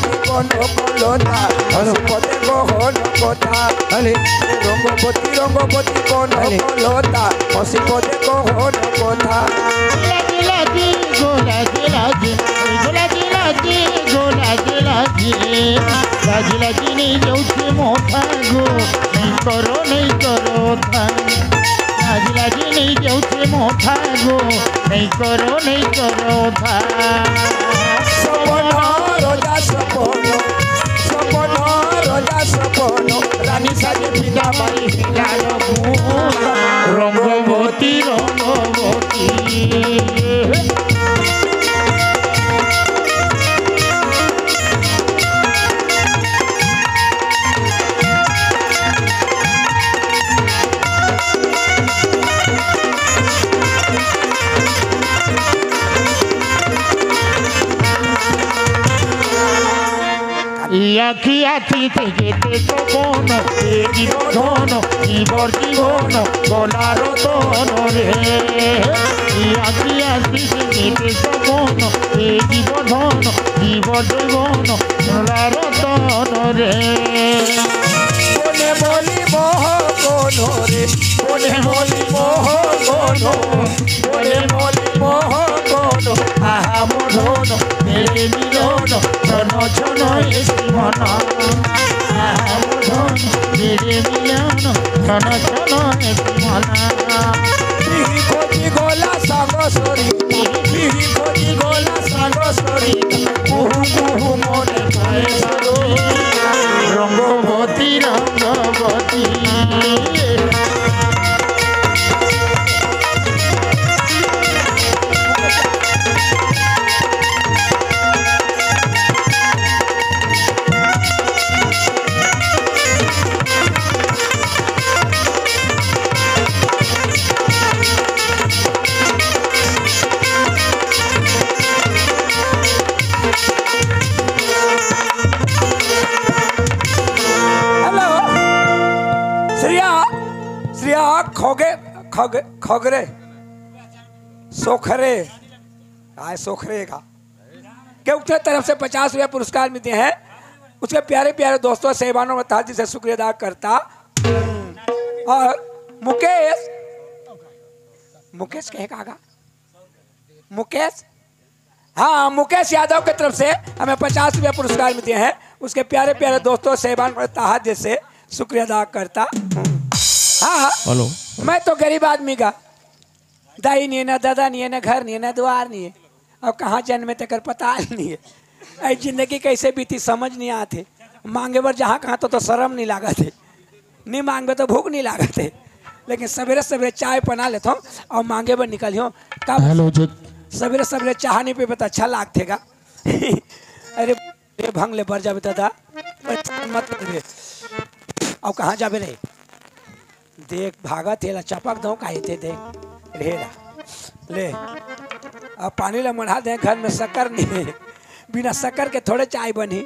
পতি কোন কলতা পদে গহন কথা রঙ্গপতি কোন কলতা পদে গহন কথা લાગી નહીં જવું છે મોટા ગો નહીં કરો થા લાગી નહીં જવું છે મોટા ગો નહીં કરો થા સપનો રોજા સપનો રાની સાથે પીડા મારી રંગવતી আখি আখি থেকে কখন জীবন জীবন গলার তন রে আখি আখি থেকে কখন জীবন জীবন গলার তন রে বলে বলি মোহ কোন রে বলে বলি মোহ কোন বলে বলি মোহ কোন আহা মধন মেরে মিলন ছন ছন এসি মন আহা মধন মেরে মিলন ছন ছন এসি মন পিহি খোঁজি গলা সাগ সরি পিহি খোঁজি গলা সাগ সরি কুহু কুহু মনে পায় সরো রঙ্গবতী রঙ্গবতী खगरे सोखरे आए सोखरे का के उसके तरफ से 50 रुपया पुरस्कार मिलते हैं। उसके प्यारे प्यारे दोस्तों सेवानों में था जिसे शुक्रिया अदा करता। और मुकेश कहेगा मुकेश, हाँ मुकेश यादव की तरफ से हमें 50 रुपया पुरस्कार मिलते हैं। उसके प्यारे प्यारे दोस्तों सेवान में था जिसे शुक्रिया अदा करता। हाँ हेलो, मैं तो गरीब आदमी का दाई नहीं है, ना दादा नहीं है, ना घर नहीं है, ना द्वार नहीं है, अब कहाँ जन्मे तक पता नहीं है। ऐ जिंदगी कैसे बीती समझ नहीं आते। मांगे बर जहाँ कहाँ तो शर्म नहीं लागा थे, नहीं मांगे तो भूख नहीं लागा थे। लेकिन सवेरे सवेरे चाय बना लेता हूँ और मांगे बर निकल हूँ। कब सवेरे सवेरे चाह नहीं पे तो अच्छा लागतेगा। अरे भंग ले भर जावे दादा मत रे। अब कहाँ जावे रे, देख भागा थे चपक दो काहे थे देख रेला ले। अब पानी ला मढ़ा दे, घर में शक्कर नहीं है, बिना शक्कर के थोड़े चाय बनी।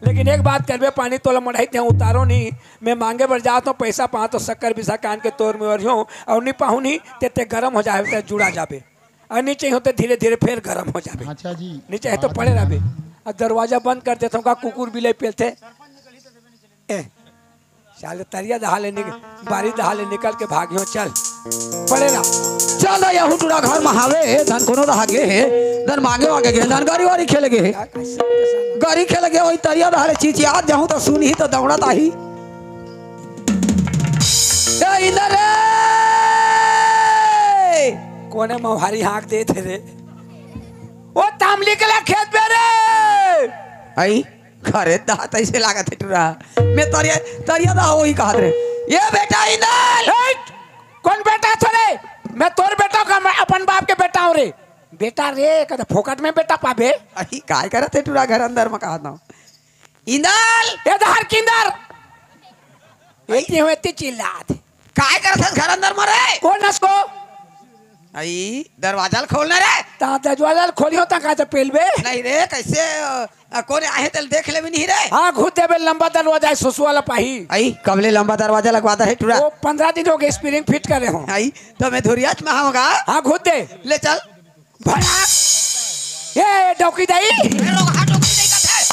लेकिन एक बात करबे, पानी तोला मढ़ाई थे उतारो नहीं। मैं मांगे बर जाता हूँ पैसा पा तो शक्कर बिसा कान के तोर में और और नहीं पाऊँ नहीं ते गर्म हो जाए तो जुड़ा जाबे और नीचे होते धीरे धीरे फिर गर्म हो जाबे। अच्छा जी, नीचे है तो पड़े रहे और दरवाजा बंद कर देता हूँ का कुकुर बिले पेलते चल तरिया दहाले बारी दहाले निकल के भागियो चल पड़ेगा। चल यहू टूरा घर महावे धन कोनो दहागे है धन मांगे वागे गे धन गाड़ी वारी खेले गे गाड़ी खेले गे वही तरिया दहाले चीज याद जाऊं तो सुनी तो दौड़त आही। ए इधर कोने मोहारी हाँक दे थे रे, वो तामली के खेत में रे आई घरे दात ऐसे लागत है टूरा मैं तरिया तरिया दा वही कहा रे। ये बेटा इधर कौन बेटा थोड़े, मैं तोर बेटा का मैं अपन बाप के बेटा हूँ रे। बेटा रे कद फोकट में बेटा पाबे अही काय करत है टूरा घर अंदर में कहा ना इंदल ये धार किंदर इतनी हुए इतनी चिल्लात काय करत है घर अंदर में रे। कौन नसको आई दरवाजा खोलना रे ता दरवाजा खोलियो ता का पेलबे नहीं रे कैसे कोने आए तल देख ले भी नहीं रे। हाँ घुस देबे लंबा दरवाजा है सुसु वाला पाही। आई कबले लंबा दरवाजा लगवाता है टूरा, वो 15 दिन हो गए स्प्रिंग फिट करे हो। आई तो मैं धुरियाच में होगा। हाँ घुस दे ले चल भला ये डौकी दाई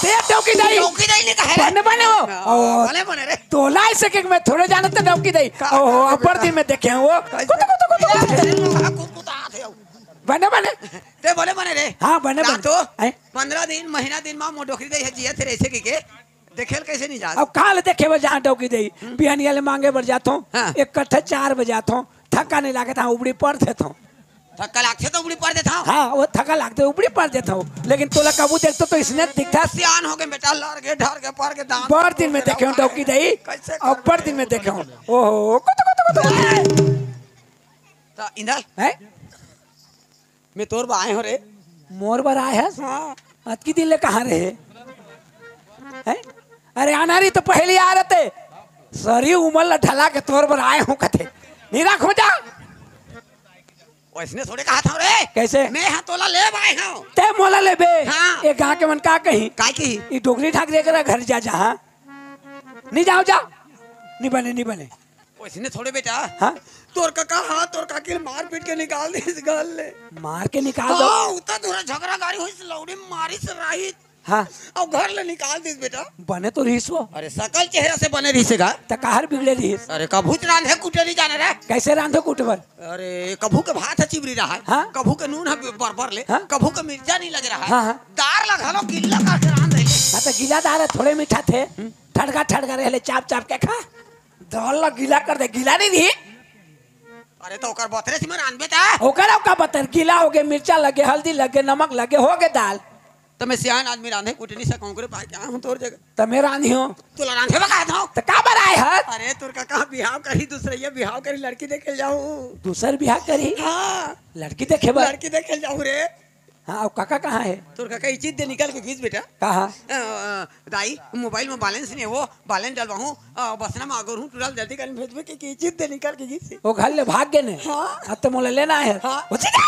ते डौकी दई डौकी दई ने कहे बने बने वो भले बने रे तोला ऐसे कि मैं थोड़े जाने तो डौकी दई ओहो अपर दिन में देखे हैं वो कुकुता थे बने बने ते भले बने रे हाँ बने बने तो हैं? 15 दिन महीना दिन मां डोकरी दई है जिया थे ऐसे के देखेल कैसे नहीं जा अब काल देखे वो जहाँ डौकी दई बिहानिया ले मांगे बर जाता हूँ हाँ। एक कट्ठा 4 बजे आता हूँ थका नहीं लागे था उबड़ी पड़ देता हूँ धक्का लागते तो उबड़ी पड़ देता हूं हाँ वो थका लागते उपड़ी पड़ देता हूँ लेकिन तोला कबू देखते तो इसने दिखता सियान हो गए बेटा लड़ के ढर के पर के दांत पर दिन में देखे हूँ डौकी दई कैसे और पर दिन में देखे हूँ ओहो कुत तो इंदल है मैं तोर बाएं हो रे मोर बर आए है अतकी दिन ले कहाँ रहे हैं? अरे अनारी तो पहले आ रहे थे सरी उमल ढला के तोर बर आए हूँ कथे नीरा खोजा वैसने थोड़े कहा था रे कैसे मैं हां तोला ले आए हूं ते मोला ले बे हाँ। एक गाँव के मन का कहीं काय की ये डोगरी ठाकरे करा घर जा जहाँ नहीं जाओ जा नहीं बने वैसने थोड़े बेटा हाँ तोर काका हां तोर काकी मार पीट के निकाल दे इस गाल ले मार के निकाल दो हां उतना दूर झगड़ा गाड़ी हुई लौड़ी मारी से रही हाँ और घर ले निकाल दिस बेटा बने तो रहीस वो अरे सकल चेहरा से बने रही सेगा तो कहर बिगड़े रहीस अरे कभू रान है कुटेली जाने रे कैसे रांधो कुटबर अरे कभू के भात है चिबरी रहा है हाँ? कभू के नून है बरबर ले हाँ? कभू के मिर्चा नहीं लग रहा है हाँ, हाँ। दार लगा लो गिल्ला काट के रान दे हाँ तो गीला दार है, थोड़े मीठा थे ठड़का रहे चाप चाप के खा दाल ला गीला कर दे गीला नहीं दी अरे तो ओकर बतरे से मैं रान बेटा ओकर का बतर गीला हो गए मिर्चा लगे हल्दी लगे नमक लगे हो गए दाल तो मैं सियान आदमी रांधे कुटनी से कौन करे पाए क्या हूं तोर जगह तो मैं रांधी हूँ तोला रांधे बका था तो का बनाए है अरे तोर काका बिहाव करी दूसरे ये बिहाव करी लड़की देखे जाऊं दूसर ब्याह करी हां लड़की देखे बा लड़की देखे जाऊं रे हाँ और काका कहाँ है तोर काका इचित दे निकल के खींच बेटा कहा दाई मोबाइल में बैलेंस नहीं है वो बैलेंस डलवाऊं बसना में अगर हूं तुरंत जल्दी कर भेजबे कि इचित दे निकल के खींच वो घर ले भाग गए ने हाँ। अब तो मोला लेना है हाँ। वो ठीक है?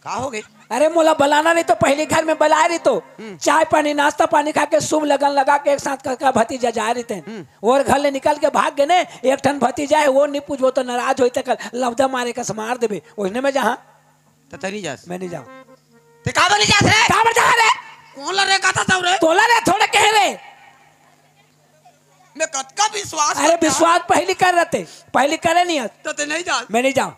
का हो गई अरे मोला बलाना नहीं तो पहले घर में बुला रही तो चाय पानी नाश्ता पानी खा के शुभ लगन लगा के एक साथ का भतीजा जा रहे थे और घर ले निकल के भाग गए ने एक ठन भतीजा है वो नहीं पूछो तो नाराज होते कल लवदा मारे का मार देबे ओहने में जहाँ तो तनी जा मैं नहीं जाऊँ ते का बनी जात रे काबर जहाँ रे कौन लड़े का था रे तोला रे थोड़े कह रे मैं कत का विश्वास अरे विश्वास पहली कर रहे थे पहली करे नहीं है तो ते नहीं जा मैं नहीं जाऊँ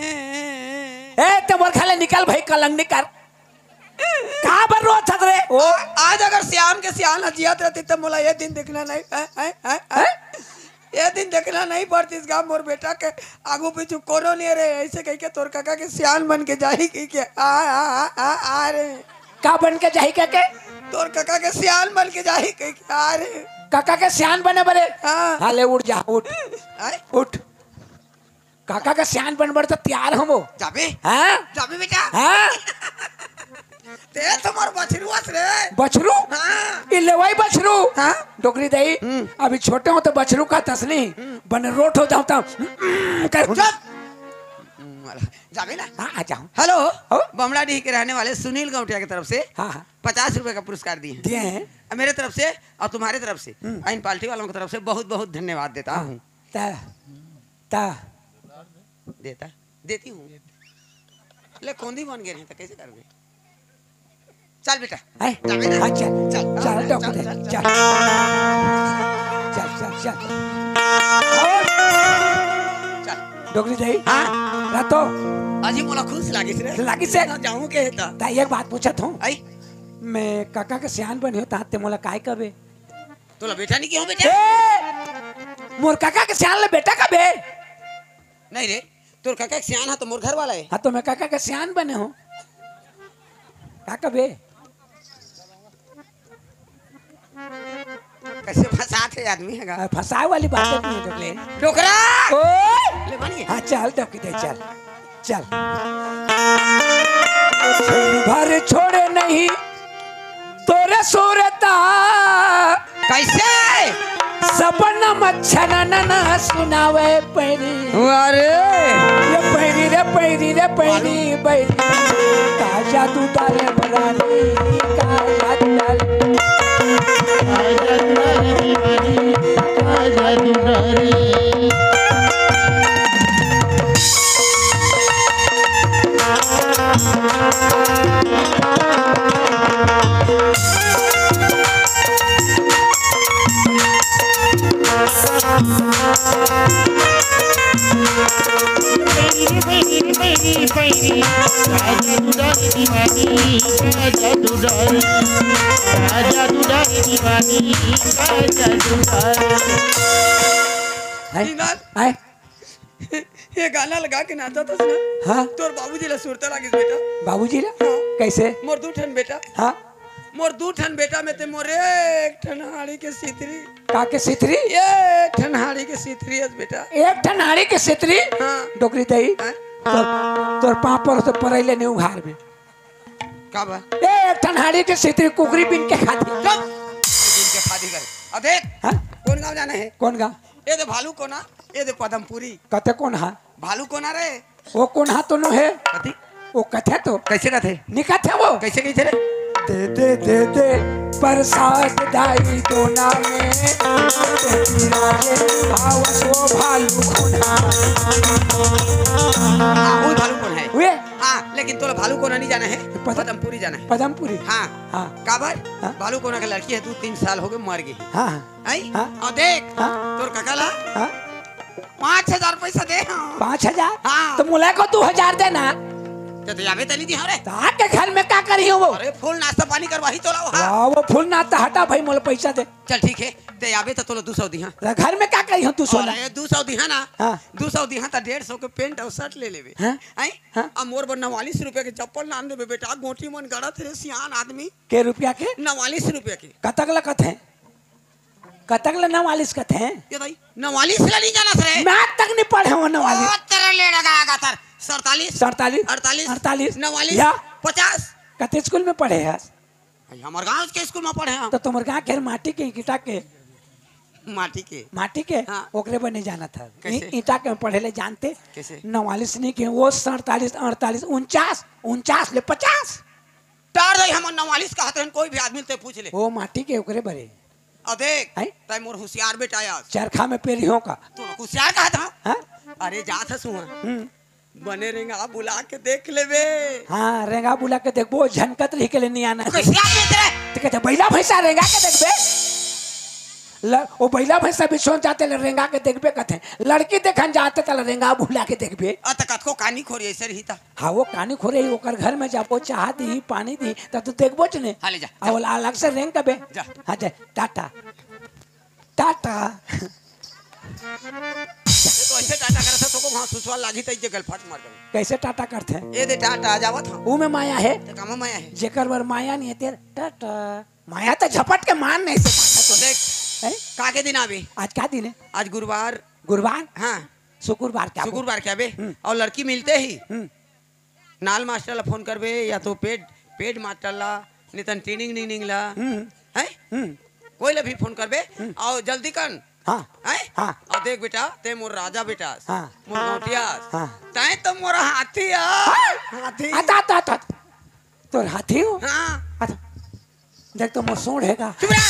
ए ते मोर खाले निकल भाई कलंग निकल कहाँ पर रो छत रे ओ आज अगर श्याम के सियान हजियात रहती तो मोला ये दिन देखना नहीं ये दिन देखना नहीं पड़ती इस गाँव मोर बेटा के आगू पीछू कोनो नहीं रे ऐसे कह के तोर काका के सियान बन के जाही की के आ रे का बन के जाही के तोर काका के सियान बन के जाही के आ रे काका के सियान बने बरे हाँ। हाले उठ जा उठ आए? उठ काका का सियान बन बड़े तो तैयार हम वो जाबे हाँ जाबे बेटा हाँ ते तुम्हार बछरुआस रे बछरू हाँ। ये लेवाई बछरू हाँ। डोकरी दई अभी छोटे हो तो बछरू का तसनी बन रोट हो जाऊं तो कर जाबे ना हाँ आ जाऊं हेलो हो? बमलाडीह के रहने वाले सुनील गौटिया की तरफ से हाँ हाँ 50 रुपए का पुरस्कार दिए दिए हैं मेरे तरफ से और तुम्हारे तरफ से इन पार्टी वालों की तरफ से बहुत बहुत धन्यवाद देता हूँ ता ता देती हूँ ले कौंदी बन गए नहीं तो कैसे करोगे चल बेटा है जाबे ना। हाँ चल चल, चल डॉक्टर चल, चल चल, चल चल चल चल डोकरी दई हाँ रातो अजी मोला खुश लागिस रे लागी से जाऊँ के हेता ता एक बात पूछत हूँ आई मैं काका के सियान बनी हो ताते मोला काय कबे तोला बेटा नहीं क्यों बेटा ए मोर काका के सियान ले बेटा कबे नहीं रे तोर काका सियान है तो मोर घर वाला है हाँ तो मैं काका के सियान बने हो का कबे कैसे फंसाते आदमी है फंसाए वाली बात नहीं है डोकले डोकरा ओ ले बनिए हाँ चल डोकी दे चल चल क्षण भर छोड़े नहीं तोरे सूरता कैसे सपना मच्छन न सुनावे पैरी अरे ये पैरी रे पैरी रे पैरी पैरी का जादू डाले बरानी का जादू डाले दीवानी आए ये गाना लगा के नाचा था ना। हाँ तोर बाबूजी ला सुरता लागिस बेटा। बाबूजी ला कैसे मोर दू ठन बेटा, हाँ मोर दू ठन बेटा में ते मोर एक ठन हाड़ी के सितरी, का के सितरी एक ठन हाड़ी के सितरी है बेटा। एक ठन हाड़ी के सितरी हाँ। डोकरी दई हाँ? तोर पापड़ से परैले ने उघार में का बा एक ठन हाड़ी के सितरी कुकरी बिन के खाती चुप दिन के खादी कर। अब देख हाँ कौन गांव जाना है? कौन गा ये दे भालू कोना, ये दे पदमपुरी। कते कौन हा भालू कोना रे वो कौन हा तो नो है कथी वो कथे तो कैसे का थे? निकत है वो कैसे कैसे रे? दे प्रसाद दाई दोना में भाव सो भालू कोना हाँ, वो भालू कौन है? वे हाँ, लेकिन तोला भालू कोना नहीं जाना है, पदमपुरी जाना है। पदमपुरी हाँ हाँ काबर हाँ? भालू कोना का लड़की है, 2-3 साल हो गए मर गई। हाँ आई हाँ? और देख हाँ? तोर काका ला हाँ 5,000 पैसा दे। हाँ 5,000 हाँ। तो मुला को 2,000 देना तो यावे तनी दी रे। ताके घर में क्या करी हो वो अरे फुल नाश्ता पानी करवाही तोला वो। हाँ वाह वो फूल नाता हटा भाई मोल पैसा दे चल ठीक है, ते यावे तो तोला 200 दी। हाँ घर में क्या करी हो तू सोना अरे 200 दी ना। हाँ। 200 दी तो 150 के पेंट और शर्ट ले लेबे। हाँ? आई हाँ? अब मोर बर 49 रुपया के चप्पल नाम देबे बेटा। गोटी मन गड़त रे सियान आदमी। के रुपया के 49 रुपया के। कतक लगत है कतक ल 49 कत है ये भाई 49 ला नहीं जाना रे। मैं आज तक नहीं पढ़े हो 49 ओ तेरे ले लगाएगा सर 47 47 48 48 49 या 50। कते स्कूल में पढ़े है भाई हमार गांव के स्कूल में पढ़े हम। तो तुम्हारे गाँव के माटी के ईटा के माटी के हाँ। ओकरे पर नहीं जाना था कैसे? ईटा के पढ़े ले जानते कैसे? 49 नहीं के वो 47 48 49 ले 50 टार दई हमर 49 कहते हैं, कोई भी आदमी ते पूछ ले। वो माटी के ओकरे बरे और देख हैं? तय मोर होशियार बेटा यार। चरखा में पेरियों का तू होशियार कहता हूं। हाँ अरे जात हसु बने रेंगा बुला के देख लेबे। हाँ रेंगा बुला के देखबो झनकत रही के लिए नहीं आना कैसे आदमी तेरे? तो कहते बैला भैंसा रेंगा के देखबे वो बैला भैंसा भी सोच जाते रेंगा के देखबे कहते लड़की देखन जाते तल रेंगा बुला के देखबे अतकत को कानी खोरी ऐसे रही था। हाँ वो कानी खोरे ही ओकर घर में जाबो चाह दी पानी दी तब तू देखबो चने हाँ ले जा, और अलग से रेंग कबे जा। हाँ जा टाटा टाटा तो ऐसे टाटा करत है, तो को वहां सुसवाल लागी त जे गलफट मार दे। कैसे टाटा करते हैं ए दे टाटा आ जावत हां। ऊ में माया है तो काम माया है। जेकर बर माया नहीं है तेरे टाटा माया तो झपट के मान नहीं तो सकता देख है का के दिन आवे? आज क्या दिन है आज गुरुवार। गुरुवार हां शुक्रवार क्या शुक्रवार के आवे और लड़की मिलते ही हम्म। नाल मास्टर ला फोन करबे या तो पेड मास्टर ला नितन ट्रेनिंग नीनिंग ला हैं कोई ला भी फोन करबे और जल्दी कर। हाँ हैं हाँ और देख बेटा ते मोर राजा बेटा हाँ। मोर गौटिया हाँ। तै तो मोर हाथी आ हाथी। आता आता आता तो हाथी हो हां आता देख तो मोर सोड़ हैगा चुप रह।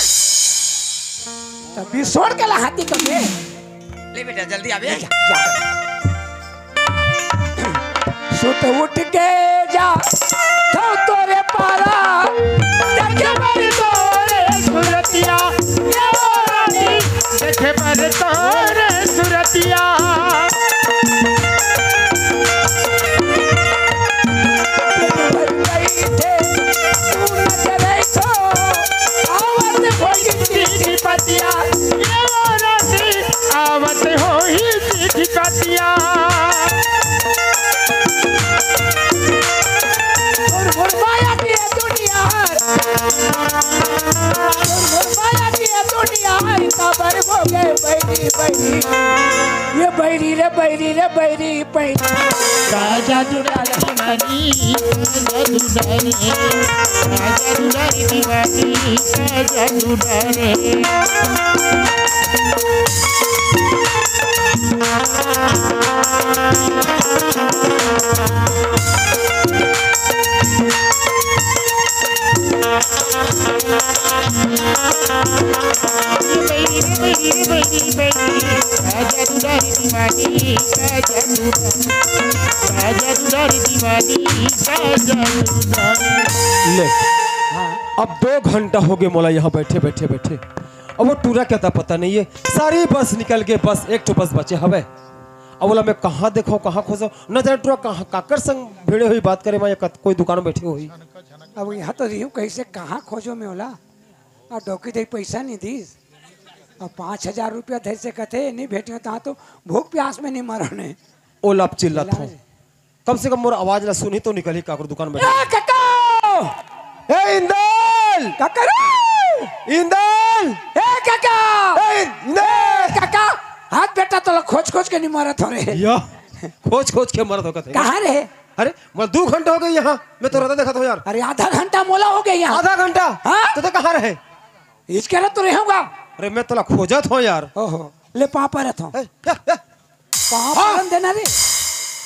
तभी सोड़ के ला हाथी कबे ले बेटा जल्दी आवे। जा सुत उठ के जा तो तोरे पारा देखे बर तोरे सुरतिया देखे पर तोर सुरतिया बर बैठे तू न करे तो आवत होई पतिया आवत हो ही पतिया और माया की दुनिया माया की दुनिया खबर हो गए बैरी बैरी ये बैरी रे बैरी रे बैरी बैरी राजा दुलारी मनी राजा दुलारी दीवानी राजा दुलारी मेरी बेटी का जादूदार दीवानी का जादूदार दीवानी का जादूदार। ले अब 2 घंटा हो गए मोला यहाँ बैठे बैठे बैठे। अब वो टूरा क्या था पता नहीं है। सारी बस निकल गए, बस एक तो बस बचे हवे। अब बोला मैं कहाँ देखो कहाँ खोजो, न जाने टूरा कहाँ काकर संग भिड़े हुई बात करे मैं कोई दुकान में बैठी हुई। अब यहाँ तो रही हूँ कैसे कहाँ खोजो में होला। और डॉकी दे पैसा नहीं दीस और 5000 रुपया धर से कथे नहीं भेटे तहाँ तो भूख प्यास में नहीं मरने। ओला अब चिल्लात हूँ, कम से कम मोर आवाज ला सुनी तो निकली काकर दुकान में। इंदल इंदल काका हाथ बेटा तो खोज खोज के नहीं मरत हो रहे। या खोज खोज के मरत होगा। कहाँ रहे? अरे मैं 2 घंटा हो गए यहाँ, मैं तो रहता देखा था यार। अरे आधा घंटा मोला हो गया यहाँ। आधा घंटा? हाँ? तो कहाँ रहे? इसके लिए तो रहूंगा। अरे मैं तोला खोजत हूँ यार। ओहो ले पापा रहता हूँ। ए, ए, ए, पापड़ देना रे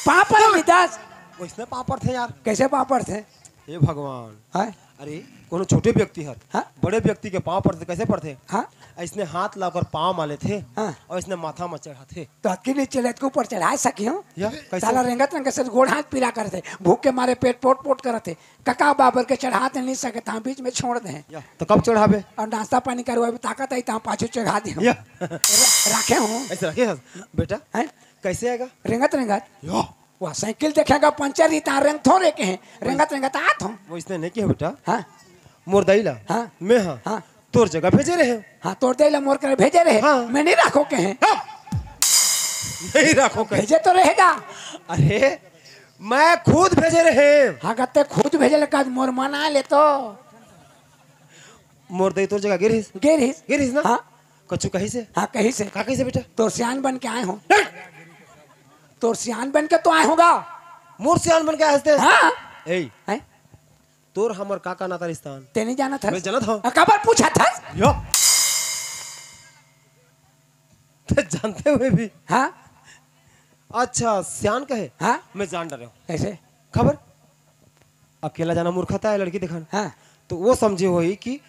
पापड़ मिदास। वैसने पापड़ थे यार। कैसे पापड़ थे? हे भगवान। हाँ? अरे कोनो छोटे व्यक्ति है, हाँ? बड़े व्यक्ति के पाँव पड़ते कैसे पड़ते? हाँ? इसने हाथ लाकर पाँव माले थे। हाँ? और इसने माथा में चढ़ा थे। तो अक्की नहीं चले के ऊपर चढ़ा सकी हूँ। या कैसे? साला रेंगत रंग से गोड़ हाथ पीला करते, भूख के मारे पेट पोट पोट करते। कका बाबर के चढ़ाते नहीं सके ता बीच में छोड़ दे। या तो कब चढ़ावे? और नाश्ता पानी करवा ताकत आई ता पाछू चढ़ा दे। या रखे हूँ ऐसे रखे है बेटा। हैं? कैसे आएगा? रेंगत रेंगत या वह साइकिल देखेगा पंचर ही ता रेंग थोड़े के हैं। रेंगत रेंगत आत हूँ। वो इसने नहीं किया बेटा। हाँ मोर दैला हाँ मैं हाँ हाँ तोर जगह भेजे रहे। हाँ तोड़ दे मोर कर भेजे रहे। हाँ। मैं नहीं रखो के हैं। नहीं रखो कहीं। भेजे तो रहेगा। अरे मैं खुद भेजे रहे। हाँ कहते खुद भेजे लगा मोर मना ले तो मोर दई तोर जगह गिरिस गिरिस गिरिस ना। हाँ कछु कहीं से हाँ कहीं से का कैसे बेटा? तो सियान बन के आए हो। तो सियान बन के तो आए होगा। मोर सियान बन के हंसते। हाँ ए हैं? तोर हमर काका नाता रिश्तान ते नहीं जाना था। मैं जानत हूँ। कबर पूछा था। यो ते जानते हुए भी। हाँ अच्छा सियान कहे। हाँ मैं जान डर रहा हूँ। कैसे? खबर अकेला जाना मूर्खता है लड़की दिखाना। हाँ तो वो समझे हुई कि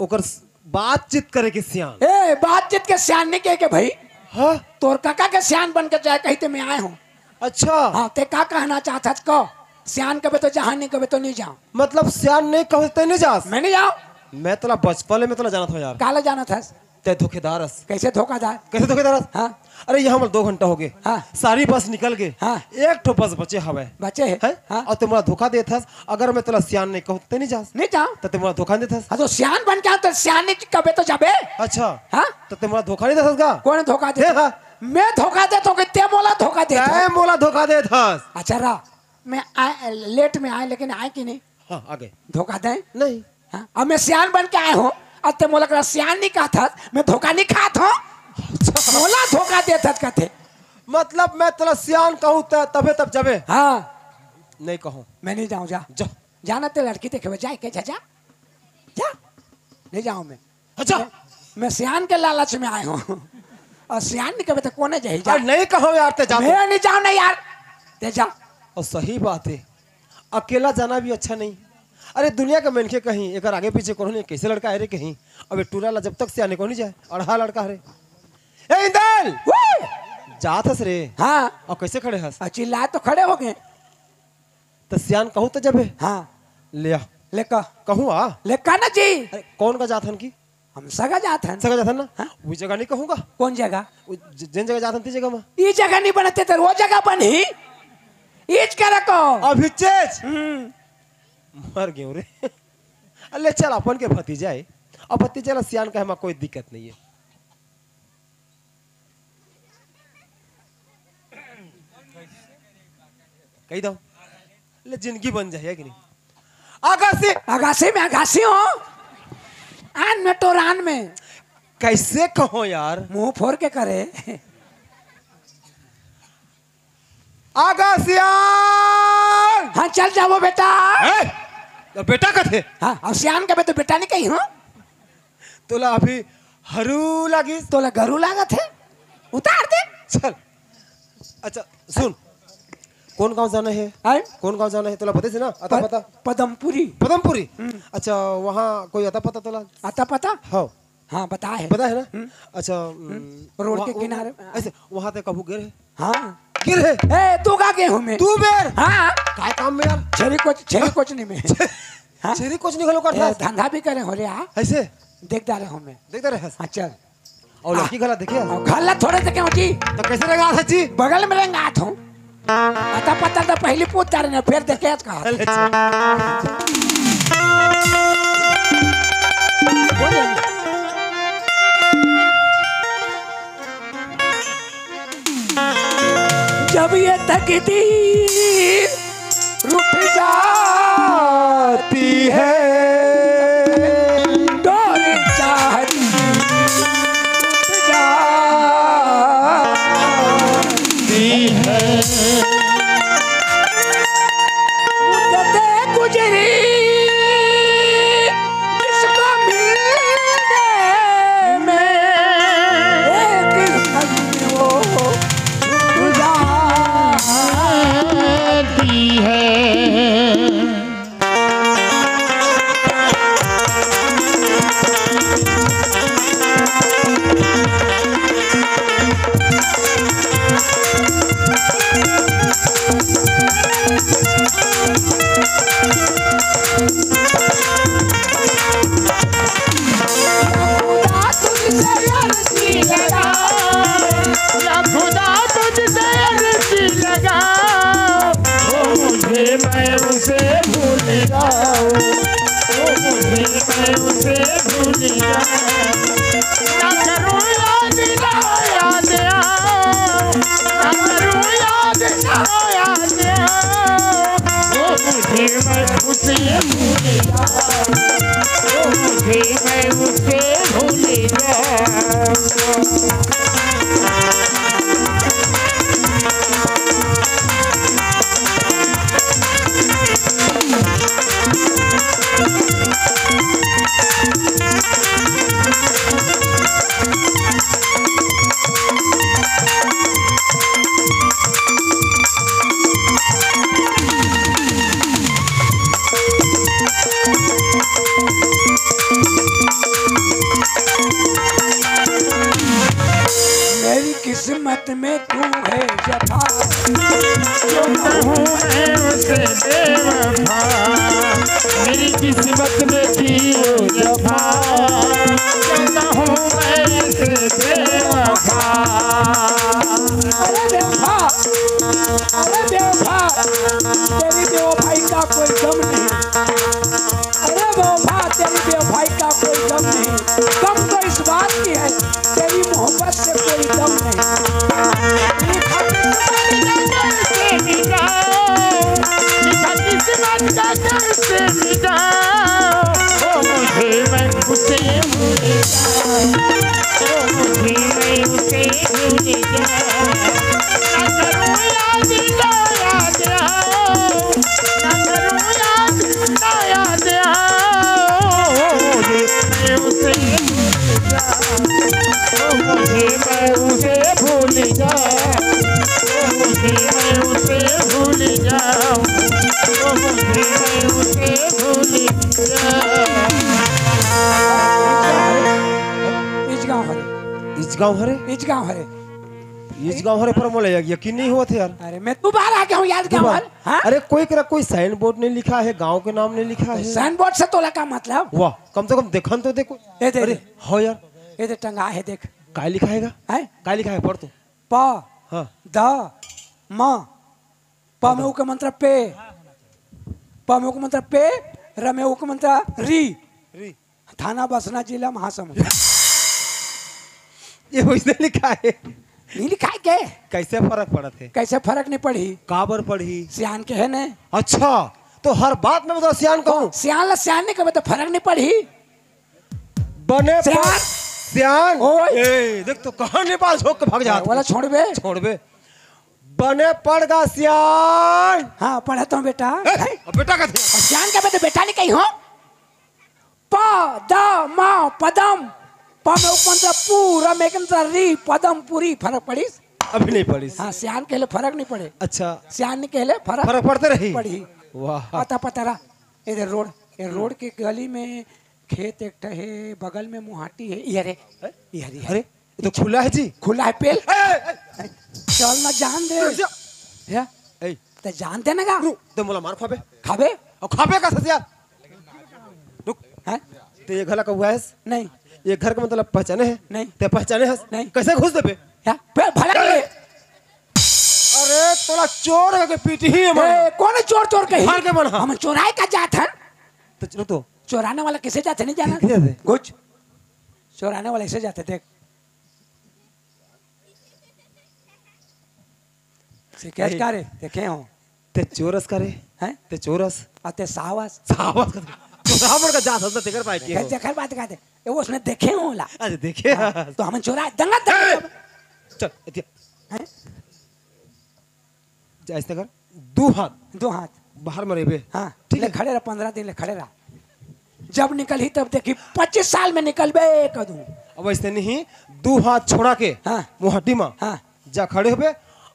ओकर बातचीत करे के सियान। ए बातचीत के सियान नहीं कहे के भाई। हाँ तोर काका के सियान बन के जाए कहीं ते मैं आए हूँ। अच्छा हाँ ते का कहना चाहता कहो। सियान कबे तो जहाँ नहीं कबे तो नहीं जाओ। मतलब सियान नहीं कहते नहीं जास। मैं नहीं जाओ। मैं तोला बचपन में तोला जाना था यार। काला जाना था। ते धोखेदारस। कैसे धोखादार? कैसे धोखेदारस? हाँ अरे यहाँ हम 2 घंटा हो गए। हाँ सारी बस निकल गए। हाँ एक ठो बस बचे हवे बचे है। है? हाँ और तुम्हारा धोखा देता अगर मैं तोला सियान नहीं कहते नहीं जास नहीं जाओ। तो तुम्हारा धोखा देता। हाँ तो सियान बन के आओ तो सियान नहीं कबे तो जाबे। अच्छा हाँ तो तुम्हारा धोखा नहीं देता का? कौन धोखा दे? हाँ। मैं धोखा दे तो ते मोला धोखा दे। क्या मोला धोखा देता? अच्छा रहा मैं लेट में आए लेकिन आए कि नहीं? हाँ आगे धोखा दें? नहीं। हाँ अब मैं सियान बन के आए हूँ। अब ते मोला करा सियान नहीं कहा था। मैं धोखा नहीं खात हूँ। मोला धोखा देता कहते। मतलब मैं तोला सियान कहूँ तबे तब जाबे। हाँ नहीं कहूँ मैं नहीं जाऊँ। जा जा जाना ते लड़की देखे जाए के जा जा जा नहीं जाऊँ मैं। अच्छा मैं सियान के लालच में आए हूँ और सियान नहीं कहे तो कोने जाए जा। नहीं कहो यार ते जा। मैं नहीं जाऊँ नहीं यार ते जा। और सही बात है अकेला जाना भी अच्छा नहीं। अरे दुनिया का मनखे कहीं एक आगे पीछे करो नहीं कैसे लड़का है रे कहीं। अब टूरा ला जब तक से आने को नहीं जाए अढ़ा लड़का है रे। ए इंदल जात हस रे। हाँ और कैसे खड़े हस? चिल्लाए तो खड़े हो गए। तो सियान कहूँ तो जबे। हाँ ले आ ले का कहूँ आ। ले का ना जी। अरे कौन का जात हन की? हम सगा जाते हैं। सगा जात हन ना। हाँ? वो जगह नहीं कहूँगा। कौन जगह? जिन जगह जात हन ती जगह में। ये जगह नहीं बनते तो वो जगह बनी ईच के रखो। अभी चेच मर गए रे। अल्ले चल अपन के भतीजा है और भतीजा ला सियान का कोई दिक्कत नहीं है। कही दो ले जिंदगी बन जाए कि नहीं? आगासी अगासी हो आन में तो रान में कैसे कहो यार? मुंह फोड़ के करे। आगासियान। हाँ चल जाओ बेटा। तो बेटा का थे। हाँ और सियान कबे तो बेटा नहीं कही हूँ। तोला अभी हरू लगी तोला घरू लागत है उतार दे। चल अच्छा सुन कौन गांव जाना है? आए? कौन गांव जाना है तोला पता है ना? आता पता? पदमपुरी। पदमपुरी। अच्छा वहाँ कोई आता पता तोला? आता पता? हाँ हाँ बता है। पता है ना? अच्छा रोड के किनारे। ऐसे वहां तक कबू गिर है? हाँ गिर है? ए तू का गेहूं में तू बेर हाँ काय काम में यार? छेरी कोच नहीं में हाँ? छेरी कुछ निकलो कर ए, धंधा भी करे हो रे हाँ ऐसे देखता रहे हमें देखते रहे हाँ चल और लड़की गला देखिए घाला थोड़े से क्यों जी तो कैसे रहेगा सच्ची? बगल में रहेंगे हाथ हूँ अता पता तो पहले पूछता रहे फिर देखे कहा जब ये तकदीर रुठ जाती है डोर चाहती रुठ जाती है मुद्दतें गुजरी जिसको मिलने में एक नज़्म वो छूट जाती है खुदा तुझसे अर्ज़ी लगा या खुदा तुझसे अर्ज़ी लगा ओ मुझे मैं उसे भूल जाऊं ओ मुझे मैं उसे भूल जाऊं ना करूं याद ना याद आओ ना करूं याद ना याद आओ ओ मुझे मैं उसे भूल जाऊं ओ मुझे मैं उसे भूल जाऊं मेरी किस्मत में तू है जफा जो कहूँ मैं उसे बेवफा मेरी किस्मत में थी वो जफा जो कहूँ मैं उसे बेवफा अरे बेवफा तेरी बेवफाई का कोई गम नहीं अरे बेवफा तेरी बेवफाई का कोई गम नहीं गम तो इस बात की है तेरी मोहब्बत से कोई गम नहीं कैसे मिटाओ लिखा किस्मत का कैसे मिटाओ ओ मुझे मैं उसे भूल जाऊं ओ मुझे मैं उसे भूल जाऊं ना करूं याद ना याद आओ ना करूं याद ना याद आओ मुझे मैं उसे भूल जाऊं ओ मुझे मैं उसे भूल जाऊं मुझे मैं उसे भूल जाऊं ओ मुझे मैं उसे भूल जाऊं इजगांव हरे इजगांव हरे इजगांव हरे पर मोले यकीन नहीं हुआ थे यार। अरे मैं दोबारा आ गया हूँ याद गाँव हरे हाँ अरे कोई साइन बोर्ड नहीं लिखा है गांव के नाम नहीं लिखा है साइन बोर्ड से तोला का मतलब वाह कम से कम देखन तो देखो ये दे अरे हाँ यार ये दे टंगा है देख काय लिखा है काय लिखा है पढ़ तू प हाँ द म प में उ का मंत्र पे प में उ का मंत्र पे र में उ का मंत्र री थाना बसना जिला महासमुंद ये वैसे लिखा है नहीं लिखा है के कैसे फर्क पड़ा थे कैसे फर्क नहीं पड़ी काबर पढ़ी सियान के है ने अच्छा तो हर बात में मतलब सियान कहूँ सियान नहीं कहे तो फर्क नहीं पड़ी बने सियान सियान ओए। ए देख तो कहाँ नेपाल छोड़ के भाग जाता वाला छोड़ बे छोड़ बे बने पड़गा सियान हाँ पढ़ता हूँ बेटा अब बेटा का थे सियान का बेटा बेटा नहीं कही हो प द म पदम प में उपमंत्र पूरा में कंत्र री पदम पूरी फर्क पड़ी अभी नहीं पढ़ी हाँ सियान के लिए फर्क नहीं पड़े अच्छा सियान नहीं कहले फर्क पड़ते रही पड़ी वाह पता पता रहा इधर रोड ये रोड के गली में खेत एक ठे है, बगल में मुहाटी है, ये रे ये रे अरे ये तो खुला है जी। खुला है पेल। चल ना जान दे या ए ते जानते ना का तो मोला मार खाबे खाबे और खाबे का ससिया रुक हैं तो ये घला का हुआ है नहीं ये घर का मतलब पहचाने है नहीं। ते पहचाने है नहीं। कैसे घुस देबे या पे भला ले अरे तोला चोर के पीटी ही है ए, कौन चोर चोर कही भाग के मन, हाँ। हम चोराए का जात है तो चलो तो चोराने वाला किसे जाते नहीं जाना किसे जाते? कुछ चोराने वाला ऐसे जाते देख शिकायत नहीं। करे देखे हो ते चोरस करे हैं ते चोरस आते सावस साहब चोरावर का जा सकता तेकर पाई कैसे देखर बात कहते ये वो उसने देखे होला अरे देखिए तो हम चोरा दंगा दंगा चल इतिया हैं ऐसे कर दो हाथ दो हाथ बाहर में रेबे हाँ ठीक ले है। खड़े रह 15 दिन ले खड़े रह जब निकली तब देखी 25 साल में निकलबे कदू अब ऐसे नहीं दो हाथ छोड़ा के हाँ। मुहट्टी में हाँ जा खड़े होबे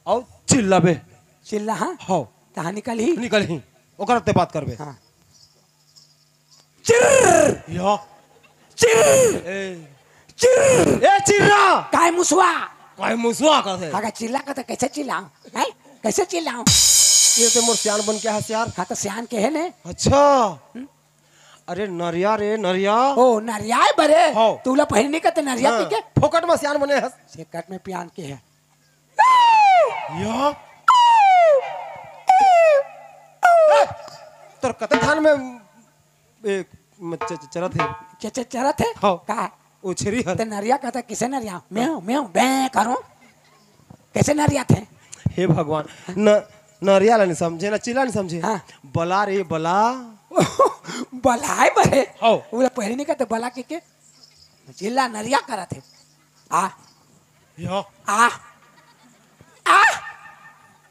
और चिल्लाबे चिल्ला हाँ हो तहाँ निकली निकल ही ओकर ते बात करबे हाँ चिर या चिर ए चिर ए चिल्ला काय मुसवा काय मुसवा का थे अगर चिल्ला का तो कैसे चिल्लाऊं हैं कैसे चिल्लाऊं ये तो मोर सियान बन के है यार हाँ तो सियान के है ने अच्छा अरे नरिया रे नरिया ओ नरियाय बरे हाँ। तूला पहले नहीं कहते नरिया पी के हाँ, फोकट में सियान बने हस सेकट में पियान के है या तोर कते थान में एक चरत है चचे चरत है हाँ। का उछरी हर ते नरिया कहता किसे नरिया मैं मैं बे करूं कैसे नरिया थे हे भगवान न नरिया ला नहीं समझे ना चिल्ला नहीं समझे हाँ। बला रे बला बलाय बरे हाँ। वो पहले नहीं कहते बला के चिल्ला नरिया करा थे आ या आ आ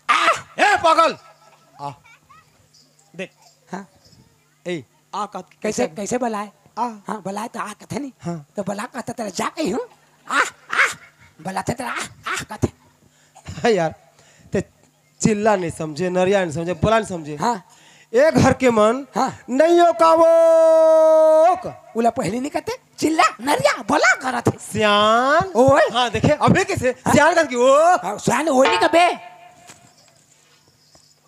आ ए पागल आ देख हाँ ए आ का कैसे कैसे बलाए आ हाँ बलाए तो आ कथे नहीं हाँ। तो बला कहता तेरा जा कहीं हूँ आ बलाते तेरा आ कथे है यार ते चिल्ला नहीं समझे नरिया नहीं समझे बला नहीं समझे हाँ एक घर के मन हाँ। नहीं हो का वो उला पहले नहीं कहते चिल्ला नरिया बला करा थे सियान ओए। हाँ देखे अभी कैसे सियान कर की ओ सुन हो नहीं कबे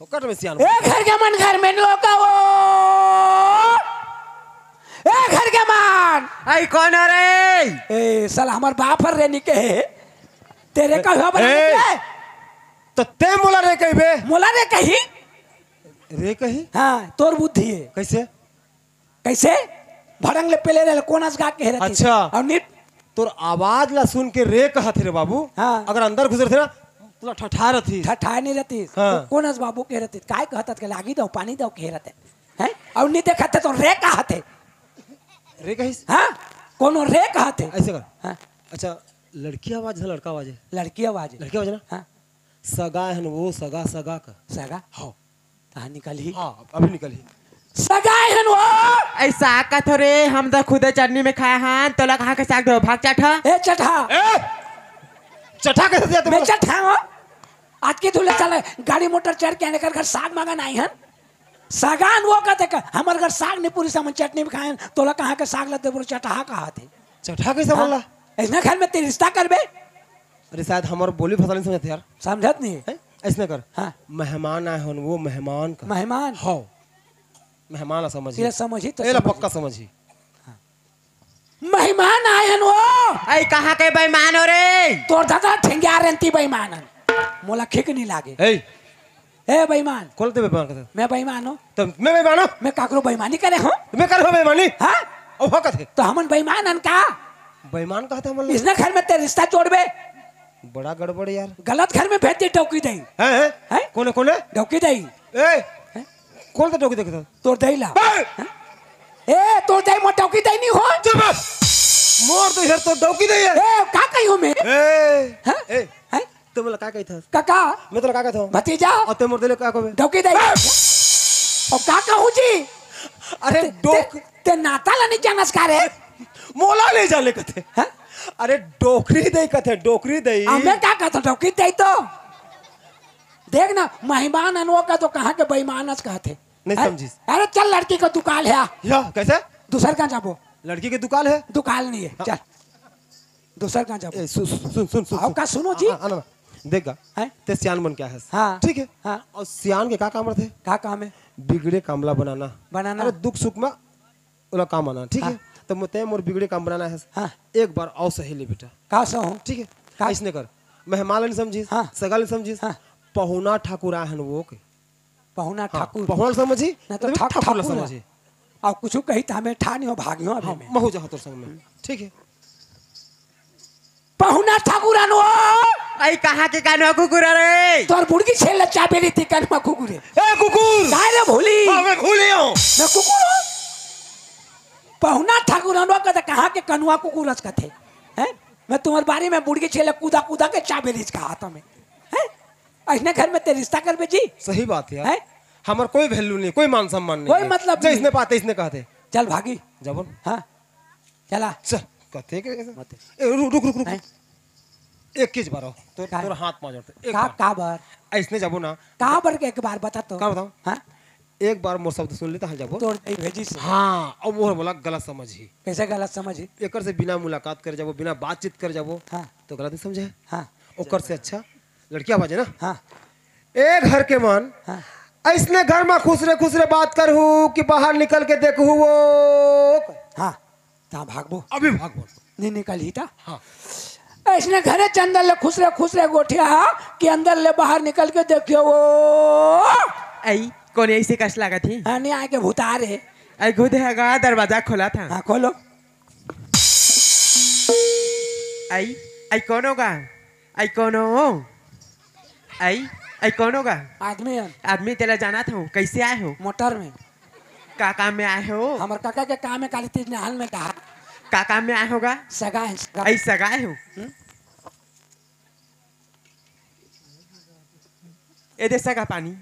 फोकट में सियान ए घर के मन घर में नो का वो ए घर के मन आई कौन है रे ए साला हमार बाप हर रहने के है तेरे का हुआ बना ए। के तो ते मोला रे कही बे मोला रे कही रे कही हाँ तोर बुद्धि है कैसे कैसे भड़ंग ले पेले रे कौन गा के रहती अच्छा। और निट तोर आवाज ला सुन के रे कहा थे रे बाबू हाँ। अगर अंदर घुसर थे ना तुला ठठार थी ठठाए नहीं रहती हाँ। कौन बाबू के रहती काय कहता के लागी दो पानी दो के रहते हैं और नहीं देखते तो रे कहते रे कही हाँ कोनो रे कहते ऐसे कर हाँ अच्छा लड़की आवाज है लड़का आवाज है लड़की आवाज लड़की आवाज है ना हाँ सगा है ना वो सगा सगा का सगा हाँ कहाँ निकल ही हाँ अभी निकल ही सगा है वो ऐसा का थोड़े हम तो खुद चटनी में खाए हैं तोला कहाँ के साग दो भाग चाटा ए चढ़ा ए चटा कैसे दिया मैं तुम चढ़ा हूँ आज के दूल्हे चल गाड़ी मोटर चढ़ के आने कर घर साग मांगन आई हन सागान वो कहते का हमारे घर साग नहीं पूरी सामान चटनी में खाए तोला कहाँ के साग लते पूरा चटहा कहा थे चटा कैसे बोला ऐसा घर में तेरे रिश्ता करबे अरे शायद हमारे बोली फसल नहीं समझते यार समझत नहीं हैं? ऐसे कर हाँ मेहमान आए हन वो मेहमान का मेहमान हाँ मेहमान समझी ये समझी तो ए ला समझी। पक्का समझी मेहमान आए हन वो आई कहाँ के बेईमान हो रे तोर दादा ठेंगिया रेंती बेईमान हन मोला खिक नहीं लागे ए ए बेईमान कौन ते बेईमान का मैं बेईमान हूँ तो मैं बेईमान हूँ मैं काकरो बेईमानी करे हूँ मैं कर हो बेईमानी हाँ ओ हो कथे तो हमन बेईमान हन का बेईमान कहते हम लोग इसने घर में तेरे रिश्ता जोड़बे बड़ा गड़बड़ यार गलत घर में भेज दी टोकी दई हैं हैं? कौन है कौन है टोकी दई ए कौन सा टोकी देखता तोर दई ला ए तोर दई मो टोकी दई नहीं हो चुप मोर तो इधर तो डौकी नहीं है ए का कही हूँ मैं ए हैं? ए हैं? तुम लोग का कही था काका मैं तो का कहता हूँ भतीजा और ते मोर दिले का कहबे टोकी दई और का कहूँ जी अरे डोक ते नाता ला नहीं जानस का रे मोला ले जाने कथे हैं? अरे डोकरी दे कथे डोकरी दे मैं क्या कहता हूँ टोकी दई तो देख ना मेहमान अनवो का तो कहाँ के बेईमानस कहते नहीं हैं? समझी। अरे चल लड़की का दुकान है या कैसे दूसर का जाबो लड़की की दुकान है। दुकान नहीं है, चल दूसर कहाँ जाओ। ए, सुन सुन सुन सुन आओ का सुनो जी। हाँ, ना देखा हैं? ते सियान बन क्या है। हाँ। ठीक है। हाँ। और सियान के क्या काम थे? का काम है? बिगड़े कामला बनाना। बनाना। अरे दुख सुख में उला काम आना। ठीक है। हाँ। तो मुझे मोर बिगड़े काम बनाना है। हाँ। एक बार आओ सही ले बेटा। का सो हूँ? ठीक है। का? ऐसने कर, मेहमान नहीं समझी, हाँ। सगा नहीं समझी, हाँ। पहुना ठाकुर आहन वो के। पहुना हाँ, ठाकुर। पहुना समझी ना तो तो ठाकुर ठाकुर है। समझी। और कुछ कही था हमें ठा नहीं हो भागी हो अभी हाँ, में। महू जा तोर संग में। ठीक है। पहुना ठाकुर आनो आई कहाँ के कानवा कुकुर रे? तोर बुड़की छेल चाबेली थी कनमा कुकुरे। ए कुकुर, काय रे भूली? हाँ, मैं भूली हूँ। मैं कुकुर हूँ। पहुना ठाकुर आनो कहते कहाँ के कनुआ कुकुरस का थे हैं? मैं तुम्हारे बारे में बुड़की छेल कूदा कूदा के चाबेली का हाथों में हैं? ऐसने घर में ते रिश्ता कर बेजी। सही बात है यार। हैं? हमार कोई वैल्यू नहीं, कोई मान सम्मान नहीं कोई है। मतलब जो नहीं। इसने पाते इसने कहते चल भागी। जबन हाँ चला। चल कहते के मत। रुक रुक रुक हैं? एक किस बार आओ तो का? तोर हाथ मार जोड़ते एक का बार का बर ऐसने जाबो ना। का बर के एक बार बता तो। का बताऊं? हाँ एक बार मोर शब्द सुन लेता है जाबो। तोड़ दे भेजी से। हाँ, अब मोर बोला गलत समझी। कैसे गलत समझी? एकर से बिना मुलाकात कर जाबो, बिना बातचीत कर जाबो हाँ तो गलत नहीं समझे। हाँ ओकर से अच्छा लड़कियां बाजे ना। हाँ ए घर के मन हाँ ऐसने घर में खुसरे बात कर हूँ कि बाहर निकल के देखू वो। हाँ ता भागबो अभी भाग बोल। नहीं निकल ही था। हाँ। ऐसने घरे चंदन ले खुसरे गोठिया कि अंदर ले बाहर निकल के देखियो वो। आई कौन ऐसे कष्ट लगा थी? हाँ नहीं आके भूता रे। आई खुद है दरवाजा खोला था। हाँ खोलो। आई आई कौन होगा? आई कौन हो? आई कौन होगा? आदमी है, आदमी तेरा जाना था कैसे आए हो? मोटर में। का काम में आए हो? हमार काका के काम है काली तीज नहाल में कहा का काम में आए होगा? सगा है सगा। आई सगाए हो? ए दे सगा पानी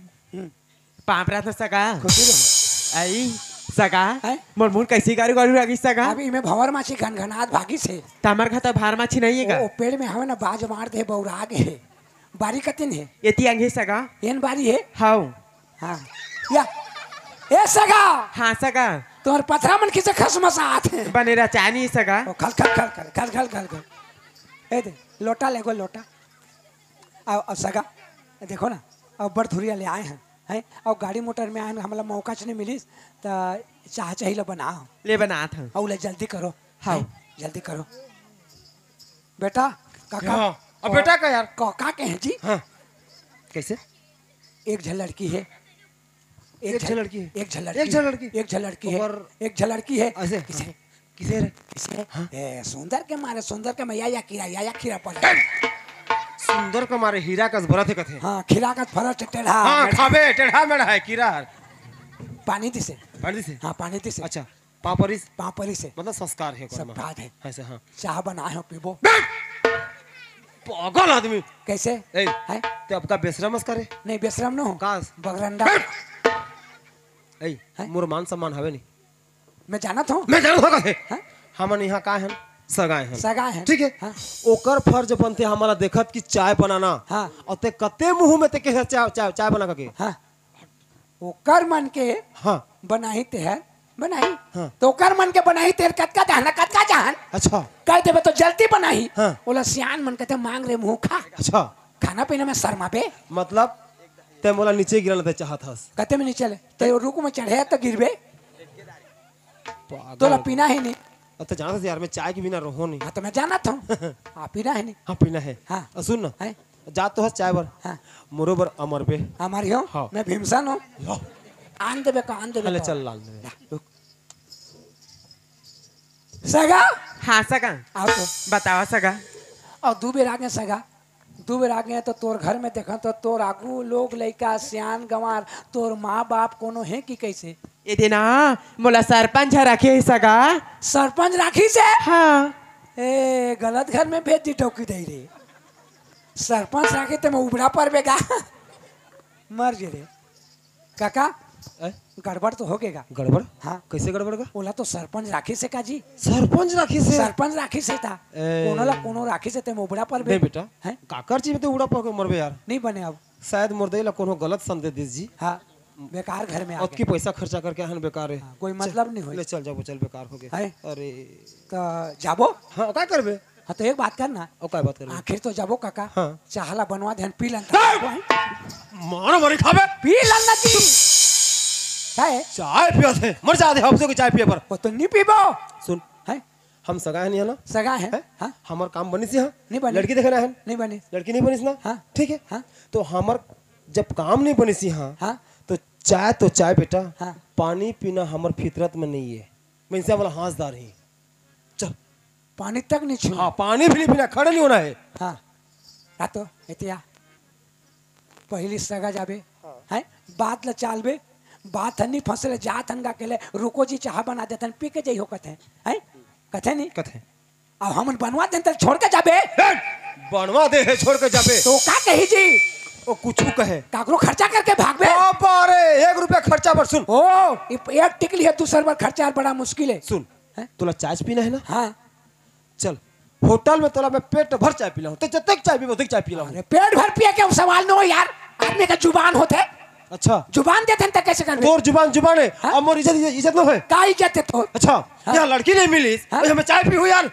पापरा तो सगा खुशी रहो। आई सगा हैं? मोर मुंह कैसी गाड़ी गाड़ी लगी सगा? अभी मैं भंवर माछी घनघनात भागी से। तमर खाता भार माछी नहीं है ओ पेड़ में हमें ना बाज मार दे बौरा गए। बारी कतिन है? एती अंगे सगा एन बारी है। हाउ हाँ या ए सगा हाँ सगा तुम्हारे पथरा मन किसे खसमसा आते बनेरा चानी सगा ओ खल खल खल खल खल खल खल खल ए दे लोटा ले गो लोटा। अब सगा देखो ना अब बड़ धुरिया ले आए हैं और गाड़ी मोटर में आए हमला मौका नहीं मिली तो चाह चाहिए बनाओ ले बना था और ले जल्दी करो। हाँ। जल्दी करो बेटा काका। हाँ, अब बेटा का यार। काका के हैं जी। हाँ कैसे? एक झल लड़की है। एक झल लड़की है। एक झल एक झल लड़की। एक झल लड़की है। और- एक झल लड़की है। ऐसे किसे किसे रे? किसे ए सुंदर के मारे सुंदर के मैया या खीरा पड़। सुंदर को मारे हीरा का भरा थे कथे। हाँ खीरा का फरस टेढ़ा। हाँ खाबे टेढ़ा मेढ़ा है कीरा। पानी दिसे। पानी से। हाँ पानी दिसे। अच्छा पापरिस पापरी से मतलब संस्कार है सब बात है। ऐसे। हाँ चाह बनाए हो पीबो। पागल आदमी। कैसे ए है? ते आपका बेशरम करे नहीं बेशरम न हो कास बगरंडा। ए मोर मान सम्मान हवे नहीं। मैं जानत हूँ मैं जानत हो कथे हाँ? हमन यहाँ का हन सगाए हन। सगा है। ठीक है। हाँ? ओकर फर्ज बनते हमारा देखत कि चाय बनाना। हाँ। और ते कते मुंह में ते के चाय बना के। हाँ ओकर मन के हाँ बनाई ते है बनाई। हाँ। तो ओकर मन के बनाई तेर कतका जहान अच्छा कह देवे तो जल्दी बनाई। हाँ। बोला सियान मन कहते मांग रे मुंह खा अच्छा खाना पीने में शर्मा पे मतलब ते मोला नीचे गिरना ते चाहत हस। कहते में नहीं चले तो रुक में चढ़े तो गिरबे पागल। तोला पीना है नहीं। अब तो जानत यार मैं चाय के बिना रहो नहीं। हाँ तो मैं जाना था आप पीना है नहीं। हाँ पीना है। हाँ। और सुन ना है जा तो हस चाय बर। हाँ मोरो बर अमर पे। हमारी हो हाँ। मैं भीमसन हूँ लो आन देवे का आन देवे हले का। चल लाल दे। सगा हाँ सगा आओ तो बताओ सगा और दू बेर आगे सगा दू बेर आगे तो तोर घर में देखा तो तोर आगू लोग लड़का सियान गंवार तोर माँ बाप कोनो है कि कैसे? ये देना मोला सरपंच रखे है सगा। सरपंच राखी से हाँ ए गलत घर में भेज दी टोकी दे रे। सरपंच राखी तो मैं उबड़ा पर बेगा मर जे रे काका। ए? गड़बड़ तो हो गएगा। गड़बड़? हाँ कैसे गड़बड़ का? बोला तो सरपंच राखी से का जी। सरपंच राखी से। सरपंच राखी से था ए। कोनो राखी से ते उबड़ा पर नहीं बेटा हैं काकर जी में तो उड़ा पा के मरबे यार। नहीं बने अब। शायद मुर्दे ला कोनो गलत संदेश दिस जी। हाँ बेकार घर में आ और गए की पैसा खर्चा करके हन बेकार है। कोई मतलब नहीं ले हुई चल जाओ, चल बेकार हो गए। है अरे तो जाबो। हाँ क्या करबे? हाँ तो एक बात करना, और क्या बात करबे? आखिर तो जाबो काका। हाँ। चाहला बनवा ध्यान पी लन मारो मरी खाबे। पी लन ना जी क्या है चाय पिया थे मर जा दे हमसे की चाय पिए पर। वो तो नहीं पीबो सुन है हम सगा है नहीं है ना? सगा है हैं? हाँ हमार काम बनी सी हाँ नहीं बनी। लड़की देखना है नहीं बनी लड़की नहीं बनी ना हाँ। ठीक है हाँ। तो हमार जब काम नहीं बनी सी हाँ हाँ तो चाय बेटा हाँ। पानी पीना हमार फितरत में नहीं है। मैं इनसे वाला हांसदार ही चल पानी तक नहीं छू हाँ पानी भी नहीं पीना खड़े नहीं होना है। हाँ रातो एतिया पहली सगा जाबे हैं बात ल चालबे बात हन्नी फसले जात हनगा केले रुको जी चाह बना देतन पी के जइहो कथे हैं कथे नहीं कथे अब हमन बनवा देन त छोड़ के जाबे बनवा दे है छोड़ के जाबे तो का कही जी ओ कुछ कहे काकरो खर्चा करके भागबे अरे 1 रुपया खर्चा पर सुन ओ एक टिकली है दूसर बार खर्चा बड़ा मुश्किल है सुन हैं? तोला चाय पीना है ना? हाँ चल होटल में तोला मैं पेट भर चाय पीला हूँ तो जब तक चाय पी तक चाय पीला हूँ। अरे पेट भर पिए के सवाल न हो यार आदमी का जुबान होते अच्छा जुबान देते त कैसे करबे तोर जुबान है हाँ? और मोर इज्जत न है। का इज्जत है तो अच्छा हाँ? यहाँ लड़की नहीं मिली हाँ? मैं चाय पी हूँ यार।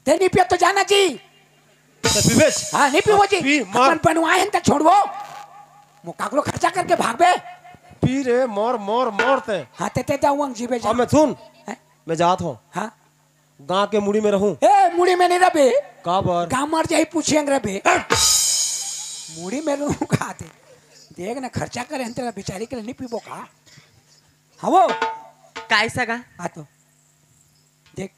ते नहीं पियो तो जाना जी तो पीबेश हाँ नहीं पियो जी पी मार अपन बनवाए हैं त छोड़बो मु काकरो खर्चा करके भागबे पी रे मोर मोर मोरते हाँ ते जाऊंग जीबे जा अब मैं सुन हैं? मैं जात हूँ हाँ गांव के मुड़ी में रहूं ए मुड़ी में नहीं रबे का बर गाँव मर जाई पूछेंगे रबे मुड़ी में रहूं का दे देख ना खर्चा करे हम तेरा बेचारी के लिए नहीं पीबो का हाँ वो काय सगा आ तो देख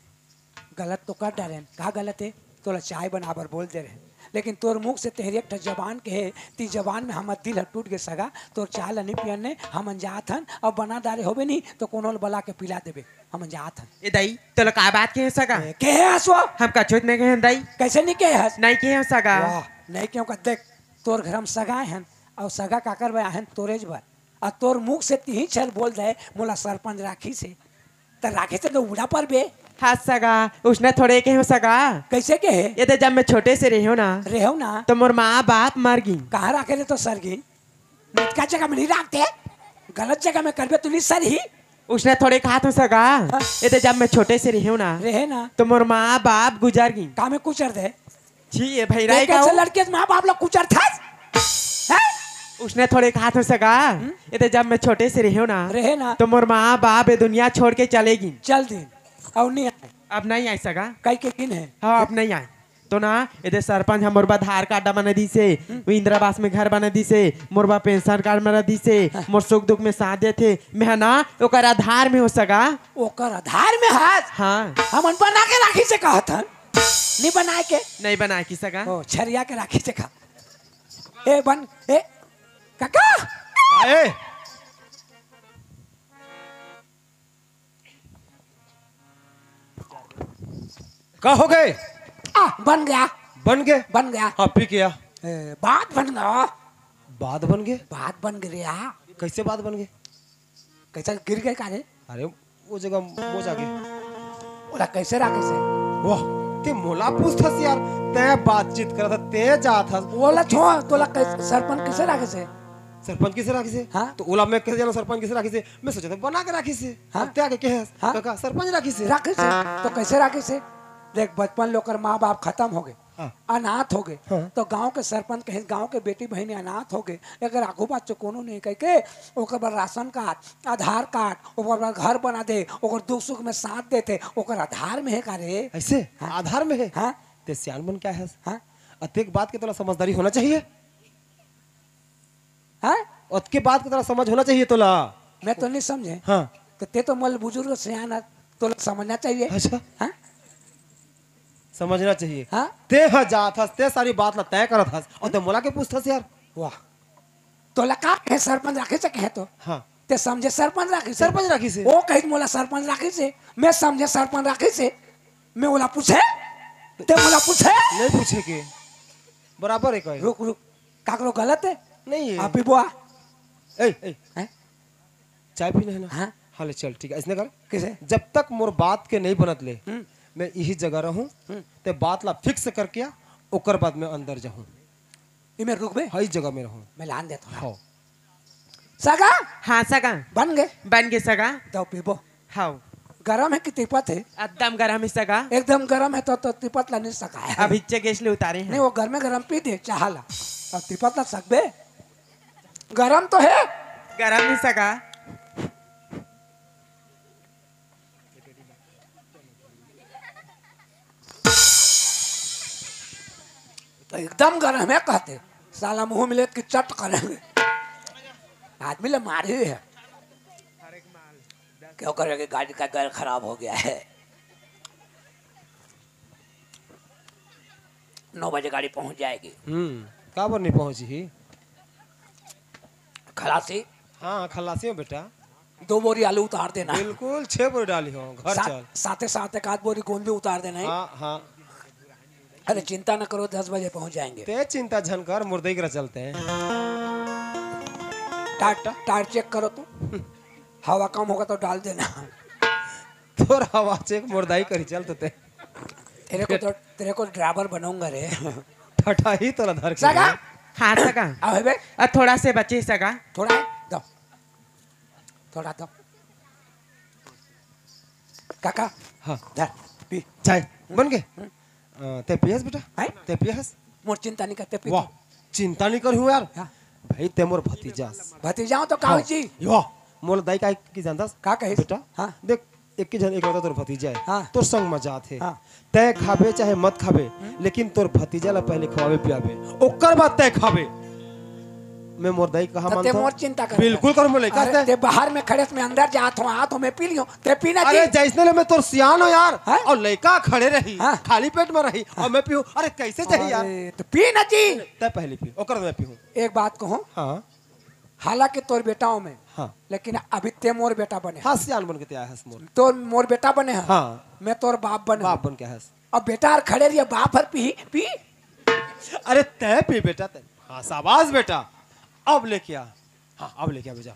गलत तो कर डाले कहा गलत है तोला चाय बनाबर बोल दे रहे लेकिन तोर मुख से तेरी एक जबान के है ती जबान में हमर दिल टूट के सगा तोर चाय ला नहीं पियने हम जात हन अब बना डाले होबे नहीं तो कोनो बला के पिला देबे हम जात हन ए दाई तोला का बात के सगा के है हसवा हम कछुत नहीं के दाई कैसे नहीं के हस नहीं के सगा वाह नहीं क्यों का देख तोर घर हम सगा हन और सगा काकर बे हन तोरेज भर और तोर मुख से ती छल बोल दे मोला सरपंच राखी से त राखी से तो उड़ा पर बे हाँ सगा उसने थोड़े के हो सगा कैसे के है ये तो जब मैं छोटे से रही हूँ ना रेहो ना तो मोर माँ बाप मर गई कहाँ रखे रे तो सर की का जगह में नहीं रखते गलत जगह में करबे तू नहीं सर ही उसने थोड़े कहा था सगा ये तो जब मैं छोटे से रही हूँ ना रहे ना तो मोर माँ बाप गुजर गई का में कुचर दे जी ये भाई राय कैसे का लड़के माँ बाप लोग कुचर था उसने थोड़े कहा था सगा ये तो जब मैं छोटे से रही हूँ ना रहे ना तो मोर माँ बाप ये दुनिया छोड़ के चलेगी चल दिन और नहीं आए अब नहीं आई सगा कई के किन है हाँ अब नहीं आए तो ना इधर सरपंच हम मोरबा आधार कार्ड बना दी से वो इंदिरा आवास में घर बना दी से मोरबा पेंशन कार्ड बना दी से मोर सुख दुख में साथ देते मैं ना ओकर आधार में हो सगा ओकर आधार में हाथ हाँ हम बना के राखी से कहा था नहीं बनाए के नहीं बना की सगा ओ छरिया के राखी से कहा ए बन ए काका आए का हो गए आ बन गया बन गए बन गया हाँ पी किया बात बन गया बात बन गए बात बन गया कैसे बात बन गए कैसा गिर गए का रे अरे वो जगह मोज आ गए बोला कैसे राखी से वाह ते मोला पूछथस यार ते बातचीत करत ते जात हस बोला छो तोला सरपंच कैसे राखे से सरपंच किसे राखी से हाँ? तो ओला मैं कैसे जाना सरपंच किसे राखी से मैं सोचा था बना के राखी से हाँ? अब त्या के है हाँ? काका सरपंच राखी से राखे से तो कैसे राखे से देख बचपन लोकर माँ बाप खत्म हो गए हाँ। अनाथ हो गए हाँ। तो गांव के सरपंच कहे गांव के बेटी बहनी अनाथ हो गए अगर आगू बात तो कोनो नहीं कह के ओकर पर राशन कार्ड आधार कार्ड ओकर पर घर बना दे ओकर दुख सुख में साथ देते ओकर आधार में है का रे ऐसे हाँ। आधार में है हाँ ते सियान बन क्या है हाँ अतेक बात के तोला समझदारी होना चाहिए हाँ अतके बात के तोला समझ होना चाहिए तोला मैं तो नहीं समझे हाँ तो ते तो मल बुजुर्ग सियाना तो समझना चाहिए अच्छा हाँ समझना चाहिए हाँ ते ह जात हस ते सारी बात ला तय करत हस और ते मोला के पूछथस यार वाह तो लका है सरपंच राखे से कहे तो हाँ ते समझे सरपंच राखे से सरपंच राखी से वो कही मोला सरपंच राखे से मैं समझे सरपंच राखे से मैं बोला पूछे ते बोला पूछे नहीं पूछे के बराबर है कहे रुक रुक काकरो गलत है नहीं है आप ही बुआ ए हैं चाय पीने है ना हाँ हाँ ले चल ठीक है इसने कर किसे जब तक मोर बात के नहीं बनत ले मैं यही जगह रहूं ते बात ला फिक्स करके आ ओकर बाद में अंदर जाऊं इमे रुक बे हई जगह में रहूं मैं लान देता हूँ हाँ सगा हाँ सगा बन गए बन गए सगा तो पीबो हाँ गरम है कि तिपत है एकदम गरम है सगा एकदम गरम है तो तिपत ला नहीं सका है अभी गैस ले उतारे नहीं हैं वो घर में गरम पी दे चाहला और तिपत ला सकबे गरम तो है गरम नहीं सगा तो एकदम गरम है कहते साला मुंह मिले कि चट करेंगे आदमी ले मारे है क्यों करेंगे गाड़ी का गैर खराब हो गया है 9 बजे गाड़ी पहुंच जाएगी का पर नहीं पहुंची ही खलासी हाँ खलासी हो बेटा 2 बोरी आलू उतार देना बिल्कुल 6 बोरी डाली हो घर चल साथे साथ एक आध बोरी गोंद भी उतार देना है हाँ हाँ अरे चिंता न करो 10 बजे पहुंच जाएंगे ते चिंता झनकर मुर्दई की चलते हैं टायर चेक करो तो हवा कम होगा तो डाल देना तोर हवा चेक मुर्दाई करी चलते थे तेरे को ड्राइवर बनाऊंगा रे ठठा ही तोरा धर के सगा हाँ सगा अब बे अब थोड़ा से बचे सगा थोड़ा है दो थोड़ा दो काका हाँ धर पी चाय बन गए ते पियस बेटा हैं? ते पियस मोर चिंता नहीं करते पी वाह चिंता नहीं करू यार हाँ। भाई ते मोर भतीजा भतीजाओं तो काऊ जी यो मोर दाई का की जानतास का कहिस? बेटा हाँ। देख एक की जन एक तोर भतीजा है हाँ। तोर संग मजा थे हाँ। तय खाबे चाहे मत खाबे लेकिन तोर भतीजा ला पहले खवावे पियाबे ओकर बाद तय खाबे मैं मोर दाई कहा ते मानता मोर चिंता कर बिल्कुल कर मोले अरे ते बाहर में खड़े में अंदर जात हो हाथ में पी लियो ते पीना अरे जी जैसने ले मैं तोर सियान हो यार हाँ? और लड़का खड़े रही हाँ। खाली पेट में रही और मैं पीऊं अरे कैसे चाहिए यार अरे, तो पीना जी तय पहले पी ओकर मैं पीऊं एक बात कहूं हाँ हालांकि तोर बेटाओं में हाँ लेकिन अभी ते मोर बेटा बने हाँ सियान बन के ते आया हस मोर तो मोर बेटा बने हैं हाँ मैं तोर बाप बने बाप बन के हस अब बेटा और खड़े रहिए बाप हर पी पी अरे तय पी बेटा तय हाँ शाबाश बेटा अब लेके आ हाँ अब लेके आ बेटा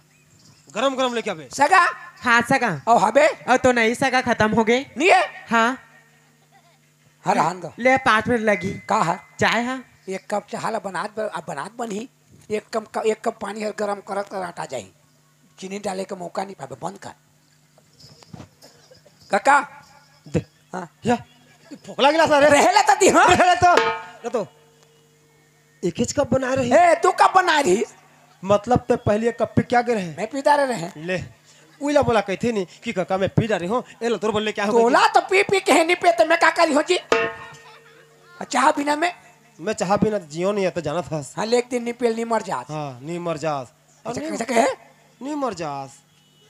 गरम गरम लेके आ बे सगा हाँ सगा और हबे और तो नहीं सगा खत्म हो गए नहीं है हाँ हर हान दो ले 5 मिनट लगी का है चाय हाँ एक कप चाहला बनात बनी एक कप पानी है गरम करत कर आटा जाई चीनी डाले के मौका नहीं पावे बंद कर काका दे हाँ या फोकला गिलास अरे रहेला तो दी हाँ रहे तो एक ही कप बना रही ए तू कब बना रही मतलब ते पहले कप पे क्या गिरे मैं पीता रहे ले उइला बोला कहते नहीं कि काका मैं पी डाली हूँ ए लो तोर बोले क्या हो तोला तो पी पी के नहीं पे तो मैं का करी हो जी चाह बिना में मैं चाह बिना जियो नहीं है तो जाना था हाँ एक दिन नहीं पेल नहीं मर जात हाँ नहीं मर जास अच्छा कैसे कहे नहीं मर जास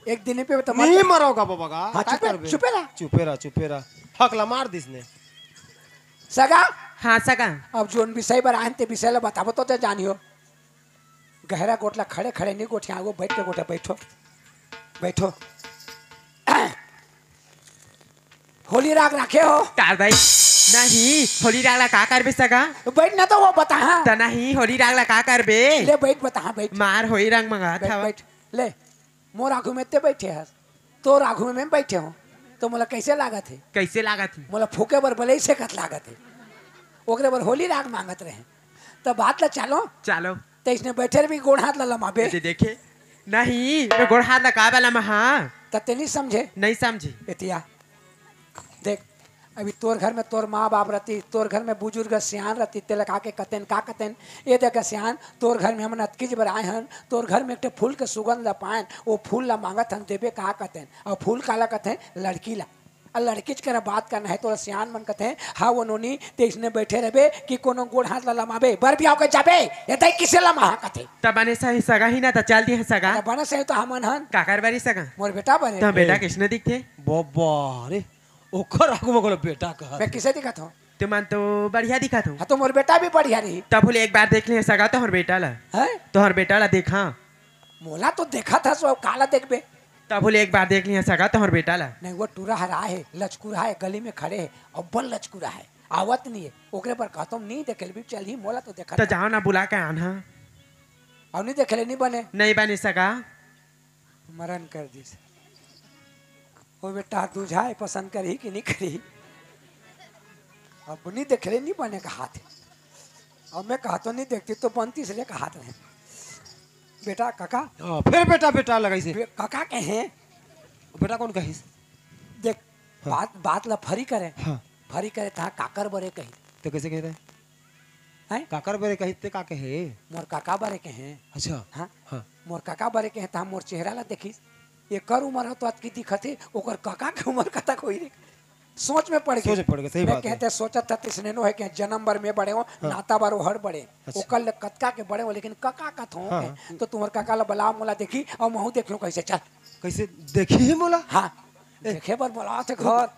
एक दिन नहीं पे तो नहीं मरोगा बाबा का हाँ, क्या चुपे- करबे? चुपेरा। चुपेरा चुपेरा हकला मार दिसने सगा हाँ सगा अब जोन विषय पर आन ते विषय ला बताबो तो ते जानियो गहरा गोटला खड़े खड़े नहीं गोठिया आगो बैठ के गोटा बैठो बैठो होली राग रखे हो कार भाई नहीं होली रागला का करबे सगा बैठना तो वो बता हाँ तो नहीं होली रागला का करबे ले बैठ बता हाँ बैठ मार होई रंग मंगा बैठ था बैठ ले मोर आगू में ते बैठे है तो आगू में बैठे हो तो मोला कैसे लागत है कैसे लागत थी मोला फूके बर भले से कत लागत है ओकरे बर होली राग मांगत रहे तो बात ला चालो चलो तो इसने बैठे भी गोड़ हाथ ला लमाबे ये देखे नहीं मैं गोड़ हाथ लगा वाला में हाँ तते नहीं समझे नहीं समझी एतिया देख अभी तोर घर में तोर माँ बाप रहती तोर घर में बुजुर्ग सियान रहती तेल का के कतेन का कतेन ये देख सियान तोर घर में हम अतकीज बर आए हन तोर घर में एक फूल के सुगंध ला पाएन वो फूल ला मांगत हन देवे कहा कतेन और फूल काला कतेन लड़की ला और लड़की कर बात करना है तोरा सियान मन कते हाँ वो नोनी ते इसने बैठे रहे कि कोनो गोड़ हाथ ला लमाबे बर भी आओ के जाबे ये तई किसे ला महा कते तब बने सही सगा ही ना तो चल दिए सगा बना से तो हमन हन काकर बारी सगा मोर बेटा बने तो बेटा किसने दिखते बाबा रे ओकर आगू में कोनो बेटा कहा मैं किसे दिखत हूँ तुम तो बढ़िया दिखा तू हाँ तो मोर बेटा भी बढ़िया रही तब बोले एक बार देख ले सगा तो हर बेटा ला है तो हर बेटा ला देखा मोला तो देखा था सो काला देखबे तब बोले एक बार देख लिया सगा तो हर बेटा ला नहीं वो टूरा हरा है लचकुरा है गली में खड़े है और बल लचकुरा है आवत नहीं है ओकरे पर कहतम नहीं देखे भी चल ही मोला तो देखा तो जाओ ना बुला के आना और नहीं देखे नहीं बने नहीं बने सगा मरण कर दी वो बेटा दूझाए पसंद करी कि नहीं करी अब नहीं देखे नहीं बने का हाथ और मैं कहा तो नहीं देखती तो बनती इसलिए का हाथ रहे बेटा काका हाँ, फिर बेटा बेटा लगाई से काका के हैं बेटा कौन कहिस देख बात ला फरी करे हाँ फरी करे तहाँ काकर बरे कही तो कैसे कहते हैं हैं काकर बेरे कहते का कहे मोर काका बरे के हैं अच्छा हाँ हाँ मोर काका बरे के हैं तहाँ मोर चेहरा ला देखिस एकर उम्र हो तो आज की दिखत है ओकर काका के उम्र कता कोई रे सोच में पड़ गई सोच में पड़ गई, सही मैं बात है। कहते सोचत था तिसनेनो है कि जन्म भर में बड़े हो नाता बार हर बड़े अच्छा। ओकर ले कतका के बड़े हो लेकिन काका का थो हाँ। तो तुम्हार काका ला बला मोला देखी और महू देख लो कैसे चल कैसे देखी है मोला हाँ देखे बर बोला थे घर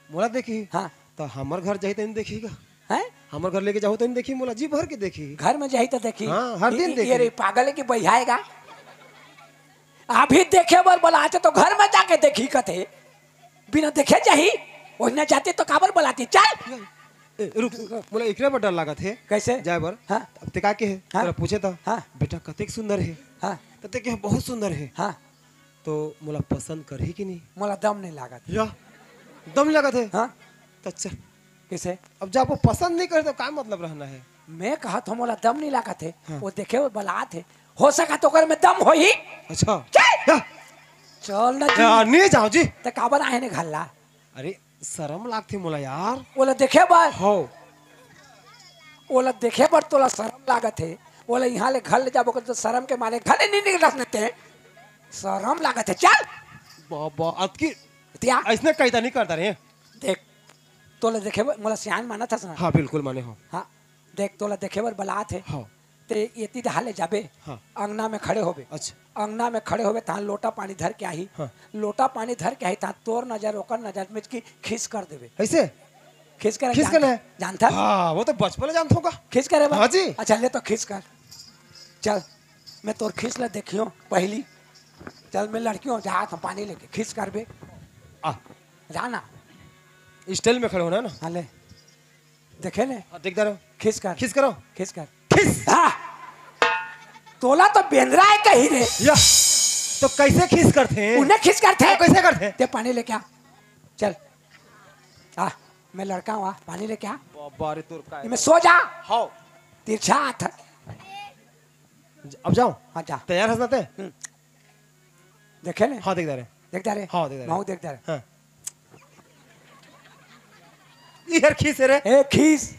मोला देखी हाँ तो हमार घर जाई तो देखीगा हैं हमार घर लेके जाओ तो देखी मोला जी भर के देखी घर में जाई तो देखी हाँ, हर दिन देखी। ये रे पागल है कि बहियाएगा अभी देखे बर बुलाते तो घर में जाके देखी कथे बिना देखे जाही ओहिना जाती तो काबर बुलाती चल रुक मोला एकरे पर डर लगा थे कैसे जाए बर हाँ अब ते का के है हाँ। तेरा पूछे तो हाँ। बेटा कतेक सुंदर है हाँ तो ते के बहुत सुंदर है हाँ तो मोला पसंद कर ही कि नहीं मोला दम नहीं लागत या दम लगा थे हाँ तो अच्छा कैसे अब जब वो पसंद नहीं करे तो क्या मतलब रहना है मैं कहा तो मोला दम नहीं लागत है हाँ। वो देखे वो बला थे हो सका तो कर में दम हो ही अच्छा चल या, चल ना या, जी नहीं जाओ जी तो काबर आए ने घल्ला अरे शर्म लागती मोला यार बोला देखे बर हो बोला देखे बर तोला शर्म लागत है बोला यहाँ ले घर ले जाबो तो शर्म के मारे घर नहीं निकल सकते शर्म लागत है चल बाबा अतकी त्या ऐसने कैदा नहीं करता रे देख तोला देखे बर मोला सियान माना था सना हाँ बिल्कुल माने हो हाँ देख तोला देखे बर बला थे हाँ ते येती दहाले जाबे हाँ। अंगना में खड़े होबे अच्छा अंगना में खड़े होबे तहाँ लोटा पानी धर के आई हाँ। लोटा पानी धर के आई तहाँ तोर नजर ओकर नजर में की खींच कर देबे ऐसे खींच कर खींच कर है? जानता हाँ वो तो बचपन में जानता होगा खींच कर हाँ जी। अच्छा ले तो खींच कर चल मैं तोर खींच ला देखियो पहली चल मैं लड़कियों जा था पानी लेके खींच कर बे आ जाना स्टाइल में खड़े होना है ना हाँ ले देखे ले हाँ, देखता रहो खींच कर खींच करो खींच कर खींच हाँ तोला तो बेंद्रा है कहीं रे या तो कैसे खींच करते हैं उन्हें खींच कर थे तो कैसे करते हैं ते पानी लेके आ चल आ मैं लड़का हूँ आ पानी लेके आ बाबा रे तोर का मैं सो जा हाँ तिरछा हाथ अब जाओ हाँ जा तैयार हंसना थे देखे ले हाँ देखता रहे देखता रे हाँ, देखता रहे। माऊ देखता रे हाँ यार खींच रे ए खीस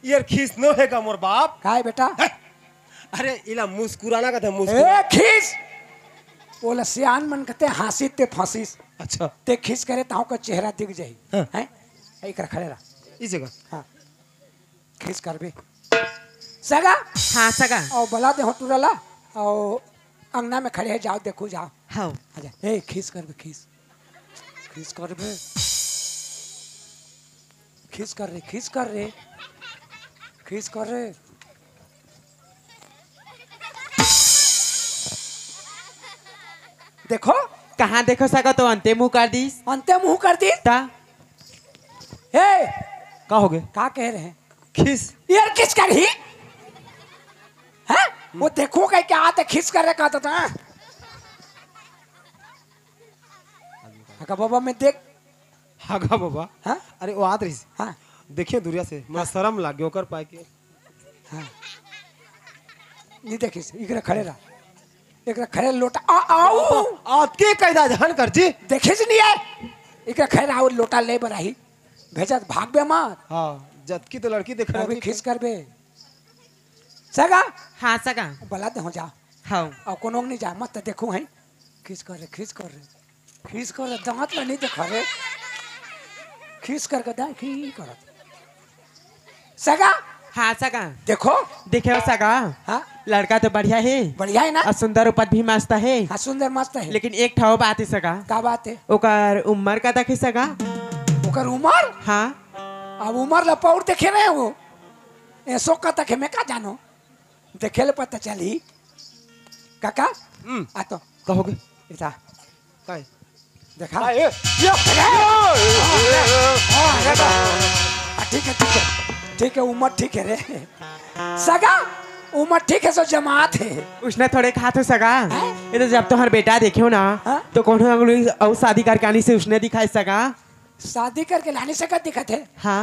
यार खींच नो है का मोर बाप काय बेटा अरे इला मुस्कुराना का था ए मुस्कुरा खीस बोला सियान मन कहते हंसी ते फंसीस अच्छा ते खींच करे ताऊ का चेहरा दिख जाई हाँ। हैं एक खड़े रहा इस जगह हाँ खींच कर बे सगा हाँ सगा और बला दे होटुरला और अंगना में खड़े है जाओ देखो जाओ हाँ आजा ए खींच कर बे खींच खींच कर बे खींच कर रे खींच कर रे खींच कर रे देखो कहाँ देखो सका तो अंते मुँह कर दी अंते मुंह कर दी ता ए का हो गए का कह रहे हैं खींच यार किस कर ही है वो देखो कहीं क्या आते खींच कर रखा था का बाबा मैं देख हाँ गा बाबा हाँ अरे वो आत रही हाँ देखिए दुरिया से मैं शर्म लाग गयो कर पाए के हाँ नहीं देखिस इकरा खड़े रहा इकरा खड़े लोटा आओ आत के कैदा जान कर जी देखिस नहीं है इकरा खड़े रहा लोटा ले बराही भेजा भाग बे मार हाँ जबकि तो लड़की देख अभी रही खींच कर बे सगा हाँ सगा बला दे हो जा हाँ और कोनो नहीं जा मत देखो है खींच कर रे खींच कर रे खींच कर रे दांत ला नहीं देखा रे खींच कर दा की कर सगा हाँ सगा देखो देखे हो सगा हाँ लड़का तो बढ़िया है बढ़िया है ना और सुंदर उपद भी मस्त है हाँ सुंदर मस्त है लेकिन एक ठाव बात है सगा का बात है ओकर उम्र का देखे सगा ओकर उमर हाँ अब उमर ला पौड़ देखे रहे हो ऐसो का तक मैं का जानो देखे ले पता चली काका आ तो कहोगे इता काय देखा काय ए ठीक है ठीक है ठीक है उम्र ठीक है रे सगा उम्र ठीक है सो जमात है उसने थोड़े खा तो सगा हैं? ये तो जब तो हर बेटा देखे हो ना हाँ? तो कौन और शादी करके आने से उसने दिखाई सगा शादी करके लाने से का दिक्कत है हाँ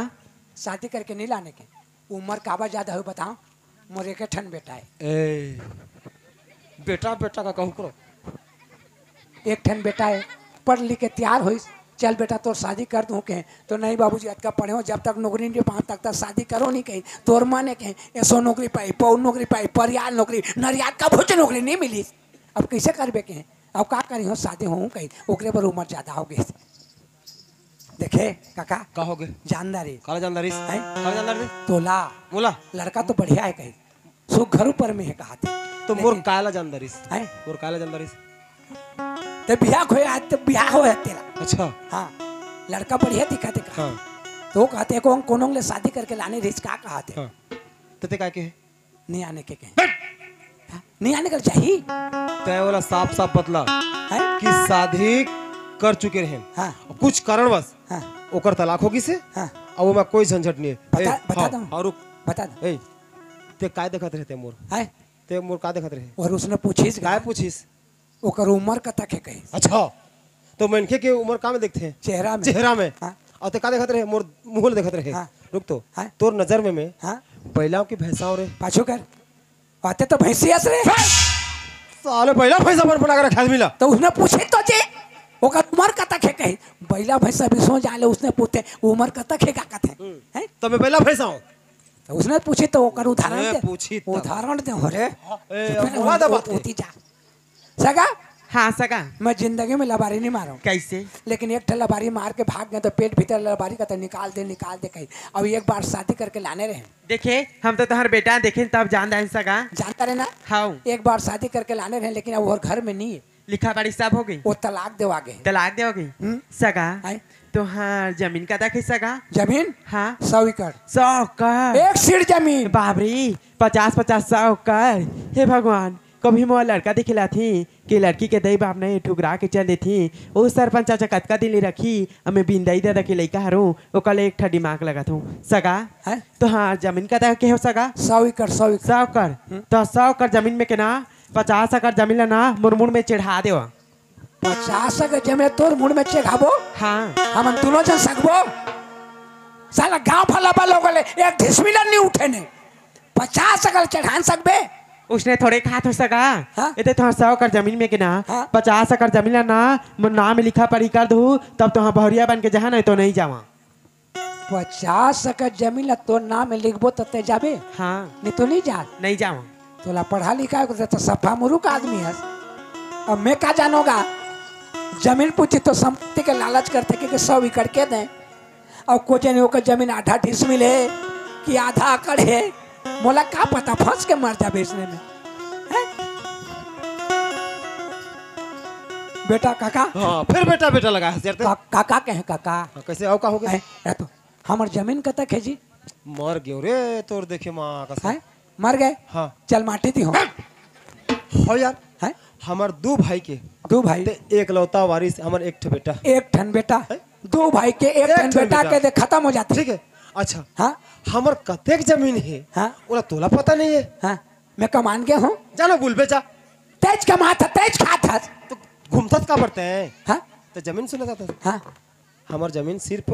शादी करके नहीं लाने के उम्र काबा ज्यादा हो बताओ मोरे के ठन बेटा है ए बेटा बेटा का कहूँ करो। एक ठन बेटा है, पढ़ लिख के तैयार हो, चल बेटा तोर शादी कर दूँ कहें तो नहीं बाबूजी अतका पढ़े हो, जब तक नौकरी नहीं पाओ तक शादी करो नहीं कहीं। तोर माने कहें ऐसो नौकरी पाई, पौ नौकरी पाई, परियाल नौकरी, नरियात का भोज नौकरी नहीं मिली, अब कैसे करबे कहें। अब का करी हो, शादी हो कहीं ओकरे पर उम्र ज्यादा हो गई। देखे काका का हो गए जानदारी काला जानदारी हैं? काला जानदारी तोला बोला लड़का तो बढ़िया है कहीं, सुख घर ऊपर में है कहा थे तो मोर काला जानदारी हैं? मोर काला जानदारी। तो बियाह खोया आज तो बियाह हो है तेरा। अच्छा हाँ लड़का बढ़िया दिखाते कहा हाँ तो कहते को कोनो ले शादी करके लाने रिच का कहा थे हाँ तो ते का के है नहीं आने के कहें हाँ, नहीं आने का चाहिए तय वाला साफ साफ बतला हैं? कि शादी कर चुके रहे हाँ कुछ कारणवश हाँ ओकर तलाक होगी से हाँ अब ओमा कोई झंझट नहीं है। बता दूं? हाँ रुक बता दो ए ते काय देखत रहते मोर हैं? ते मोर का देखत रहे और उसने पूछीस काय पूछिस। ओकर उम्र कतक है कहीं अच्छा तो मनखे के उम्र का में देखते हैं चेहरा में चेहरा में हाँ और ते का देखत रहे मोर मुंह देखत रहे हाँ। रुक तो हाँ। तोर नजर में हाँ पहलाओं की भैंसा रे पाछू कर आते तो भैंसियस रे साले पहला भैंसा पर बना कर रखा मिला तो उसने पूछे तो जे ओकर उम्र कतक है कहीं बैला भैंसा भी सो जाले उसने पूछते उम्र कतक है का कहते हैं तो मैं पहला भैंसा हूँ तो उसने पूछी तो ओकर उदाहरण मैं दे पूछी तब। उदाहरण दे हो रे अब हुआ था बात। होती जा सगा हाँ सगा मैं जिंदगी में लबारी नहीं मारूं कैसे लेकिन एक ठल लबारी मार के भाग गए तो पेट भीतर लबारी का तो निकाल दे कहीं अब एक बार शादी करके लाने रहे देखे हम तो तुम्हारे बेटा देखे तब जान रहे सगा जानता रहे ना हाँ एक बार शादी करके लाने रहे लेकिन अब वो घर में नहीं है लिखा पढ़ी सब हो गई वो तलाक देवा गए तलाक दोगे सगा हैं? तो हाँ जमीन का देखे सगा जमीन हाँ 100 एकड़ 100 कर एक सीढ़ जमीन बाबरी 50-50 कर हे भगवान कभी मोर लड़का दिखला थी कि लड़की के दई बाप ने ठुकरा के चल दी थी वो सरपंच चाचा कतका दिन ले रखी हमें बिंदाई दे रखी लड़का हरू ओकल एक ठा दिमाग लगा थू सगा हैं? तो हाँ जमीन का देखे हो सगा 100 एकड़ 100 एकड़ 100 कर तो 100 कर जमीन में के ना 50 एकड़ जमीन ला ना मुरमुर में चढ़ा दे 50 एकड़ जमीन तोर मुड़ में चेघाबो हाँ हम दोनों जन सकबो साला गांव फला बल गले एक ढिसमिला नहीं उठे ने 50 एकड़ चढ़ान सकबे उसने थोड़े खा तो सका हाँ? इतने तो 100 एकड़ जमीन में के ना हाँ? 50 एकड़ जमीन ला ना मोर नाम लिखा पढ़ी कर दू तब तो हाँ बहुरिया बन के जहाँ नहीं तो नहीं जावा 50 एकड़ जमीन ला तोर नाम में लिखबो तते जाबे हाँ नहीं तो नहीं जा नहीं जावा तोला पढ़ा लिखा है तो सफा मुरुक आदमी है अब मैं क्या जानोगा जमीन पूछी तो संपत्ति के लालच करते कि 100 एकड़ के दें और कोचे ने होकर जमीन आधा ढिसमिल है कि आधा एकड़ है मोला का पता फंस के मर जा बेचने में हैं? बेटा काका हाँ फिर बेटा बेटा लगा है यार काका कहे काका हाँ, कैसे आओ का हो गया हैं? या तो हमार जमीन कतक है जी मर गयो रे तोर देखे माँ का हैं? मर गए हाँ चल माटी दी हो हो यार हैं? हमार दो भाई के दो भाई ते एक लौता वारिस हमार एक ठे बेटा एक ठन बेटा दो भाई के एक ठन ठन बेटा बेटा। के दे खत्म हो जाते ठीक है अच्छा हाँ हमार कतेक जमीन है हाँ ओला तोला पता नहीं है हाँ मैं कमान गया हूँ जानो बुल बेचा तेज कमा था तेज खा था तो घूमत का पड़ते हैं हाँ तो जमीन सुना जाता है हाँ हमार जमीन सिर्फ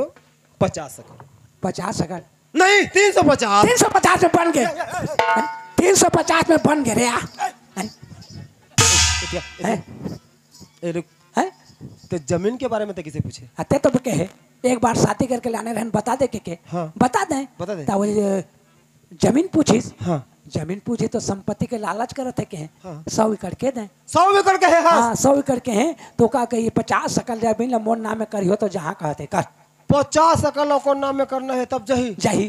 50 एकड़ 50 एकड़ नहीं 350 350 में बन गए 350 में बन गए रे आ ए रुक हैं? तो जमीन के बारे में तो किसे पूछे अते तो कहे एक बार शादी करके लाने रहन बता दे के हाँ। बता दे बता दे। तावल जमीन पूछिस हाँ जमीन पूछे तो संपत्ति के लालच करते के हाँ। 100 एकड़ के दें 100 एकड़ के है हाँ हाँ 100 एकड़ के हैं तो का कहिए 50 एकड़ जमीन ला मोर नाम में करियो तो जहाँ कहते कर 50 एकड़ को नाम में करना है तब जही जाही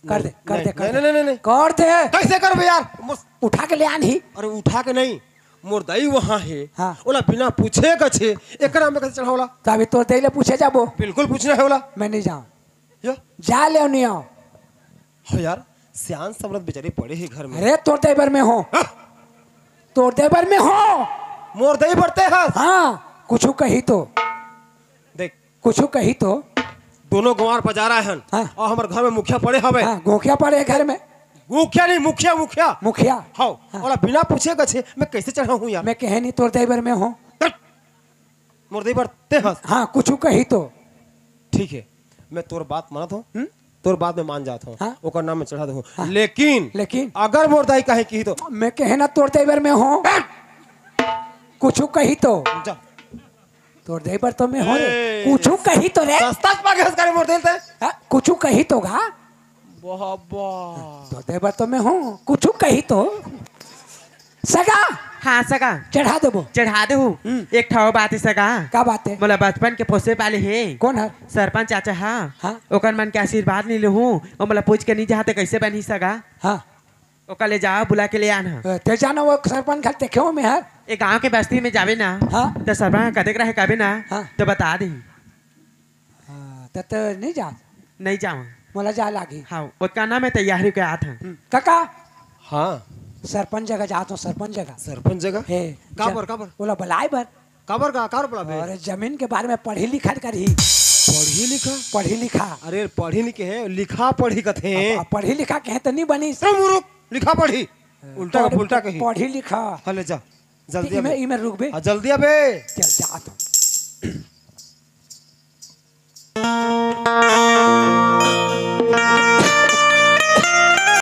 कर दे कर दे कर नहीं दे नहीं कर दे कैसे करबे यार उठा के ले आन ही अरे उठा के नहीं मोर दई वहाँ है हाँ। ओला बिना पूछे गछे एकरा में कैसे चढ़ावला तो अभी तो दे ले पूछे जाबो बिल्कुल पूछना है ओला मैं नहीं जाऊँ यो जा ले नहीं आओ हो यार सियान समरत बेचारी पड़े ही घर में अरे तोर देवर में हो तोर देवर में हो मोर दई बढ़ते हैं हाँ कुछ कही तो देख कुछ कही तो दोनों गंवार पजारा है हाँ। और हमारे घर में मुखिया पड़े हवे हाँ गोखिया पड़े घर में मुखिया नहीं मुखिया मुखिया मुखिया हाँ ओला बिना पूछे गछे मैं कैसे चढ़ाऊं यार मैं कहे नहीं तोर देवर में हो मोर दई बढ़ते हैं हाँ कुछ कही तो ठीक है मैं तोर बात मानत हूँ तोर बात में मान जाता हूँ हाँ? ओकर नाम में चढ़ा दूँ लेकिन अगर मोर दाई कहे की तो मैं कहे ना तोड़ देवर में हो कुछ कही तो जा तोड़ देवर तो मैं हो रे ए। कुछ कही तो रे सस्ता पाके हंसकारी मोर देते कुछ कही तो गा बाबा तोड़ देवर तो मैं हूँ कुछ कही तो सगा हाँ सगा चढ़ा देबो चढ़ा दे एक ठाव बात है सगा का बात है मोला बचपन के पोसे पाले है कौन है सरपंच चाचा हाँ हाँ। ओकर मन के आशीर्वाद नहीं लहूँ और मोला पूछ के नहीं जाते कैसे बनी सगा हाँ ओकर ले जाओ बुला के ले आना ते जानो वो सरपंच घर देखे में है ए गांव के बस्ती में जावे ना हाँ। तो सरपंच कदेक रहे कभी ना हाँ। तो बता दे तो नहीं जा नहीं जाऊँ मोला जा लागी हाँ उसका नाम है तैयारी के आठ काका हाँ सरपंच जगह जाता हूँ सरपंच जगह सरपंच जगह हे काबर बोला बुलाए बर काबर का कार बोला बे और जमीन के बारे में पढ़ी लिखा करी पढ़ी लिखा अरे पढ़ी लिखे है लिखा पढ़ी कथे पढ़ी लिखा कहे तो नहीं बनी मुरुक लिखा पढ़ी उल्टा का पुल्टा कही पढ़ी लिखा हले जा जल्दी इमे अबे इमे रुक बे जल्दी अबे चल जा तो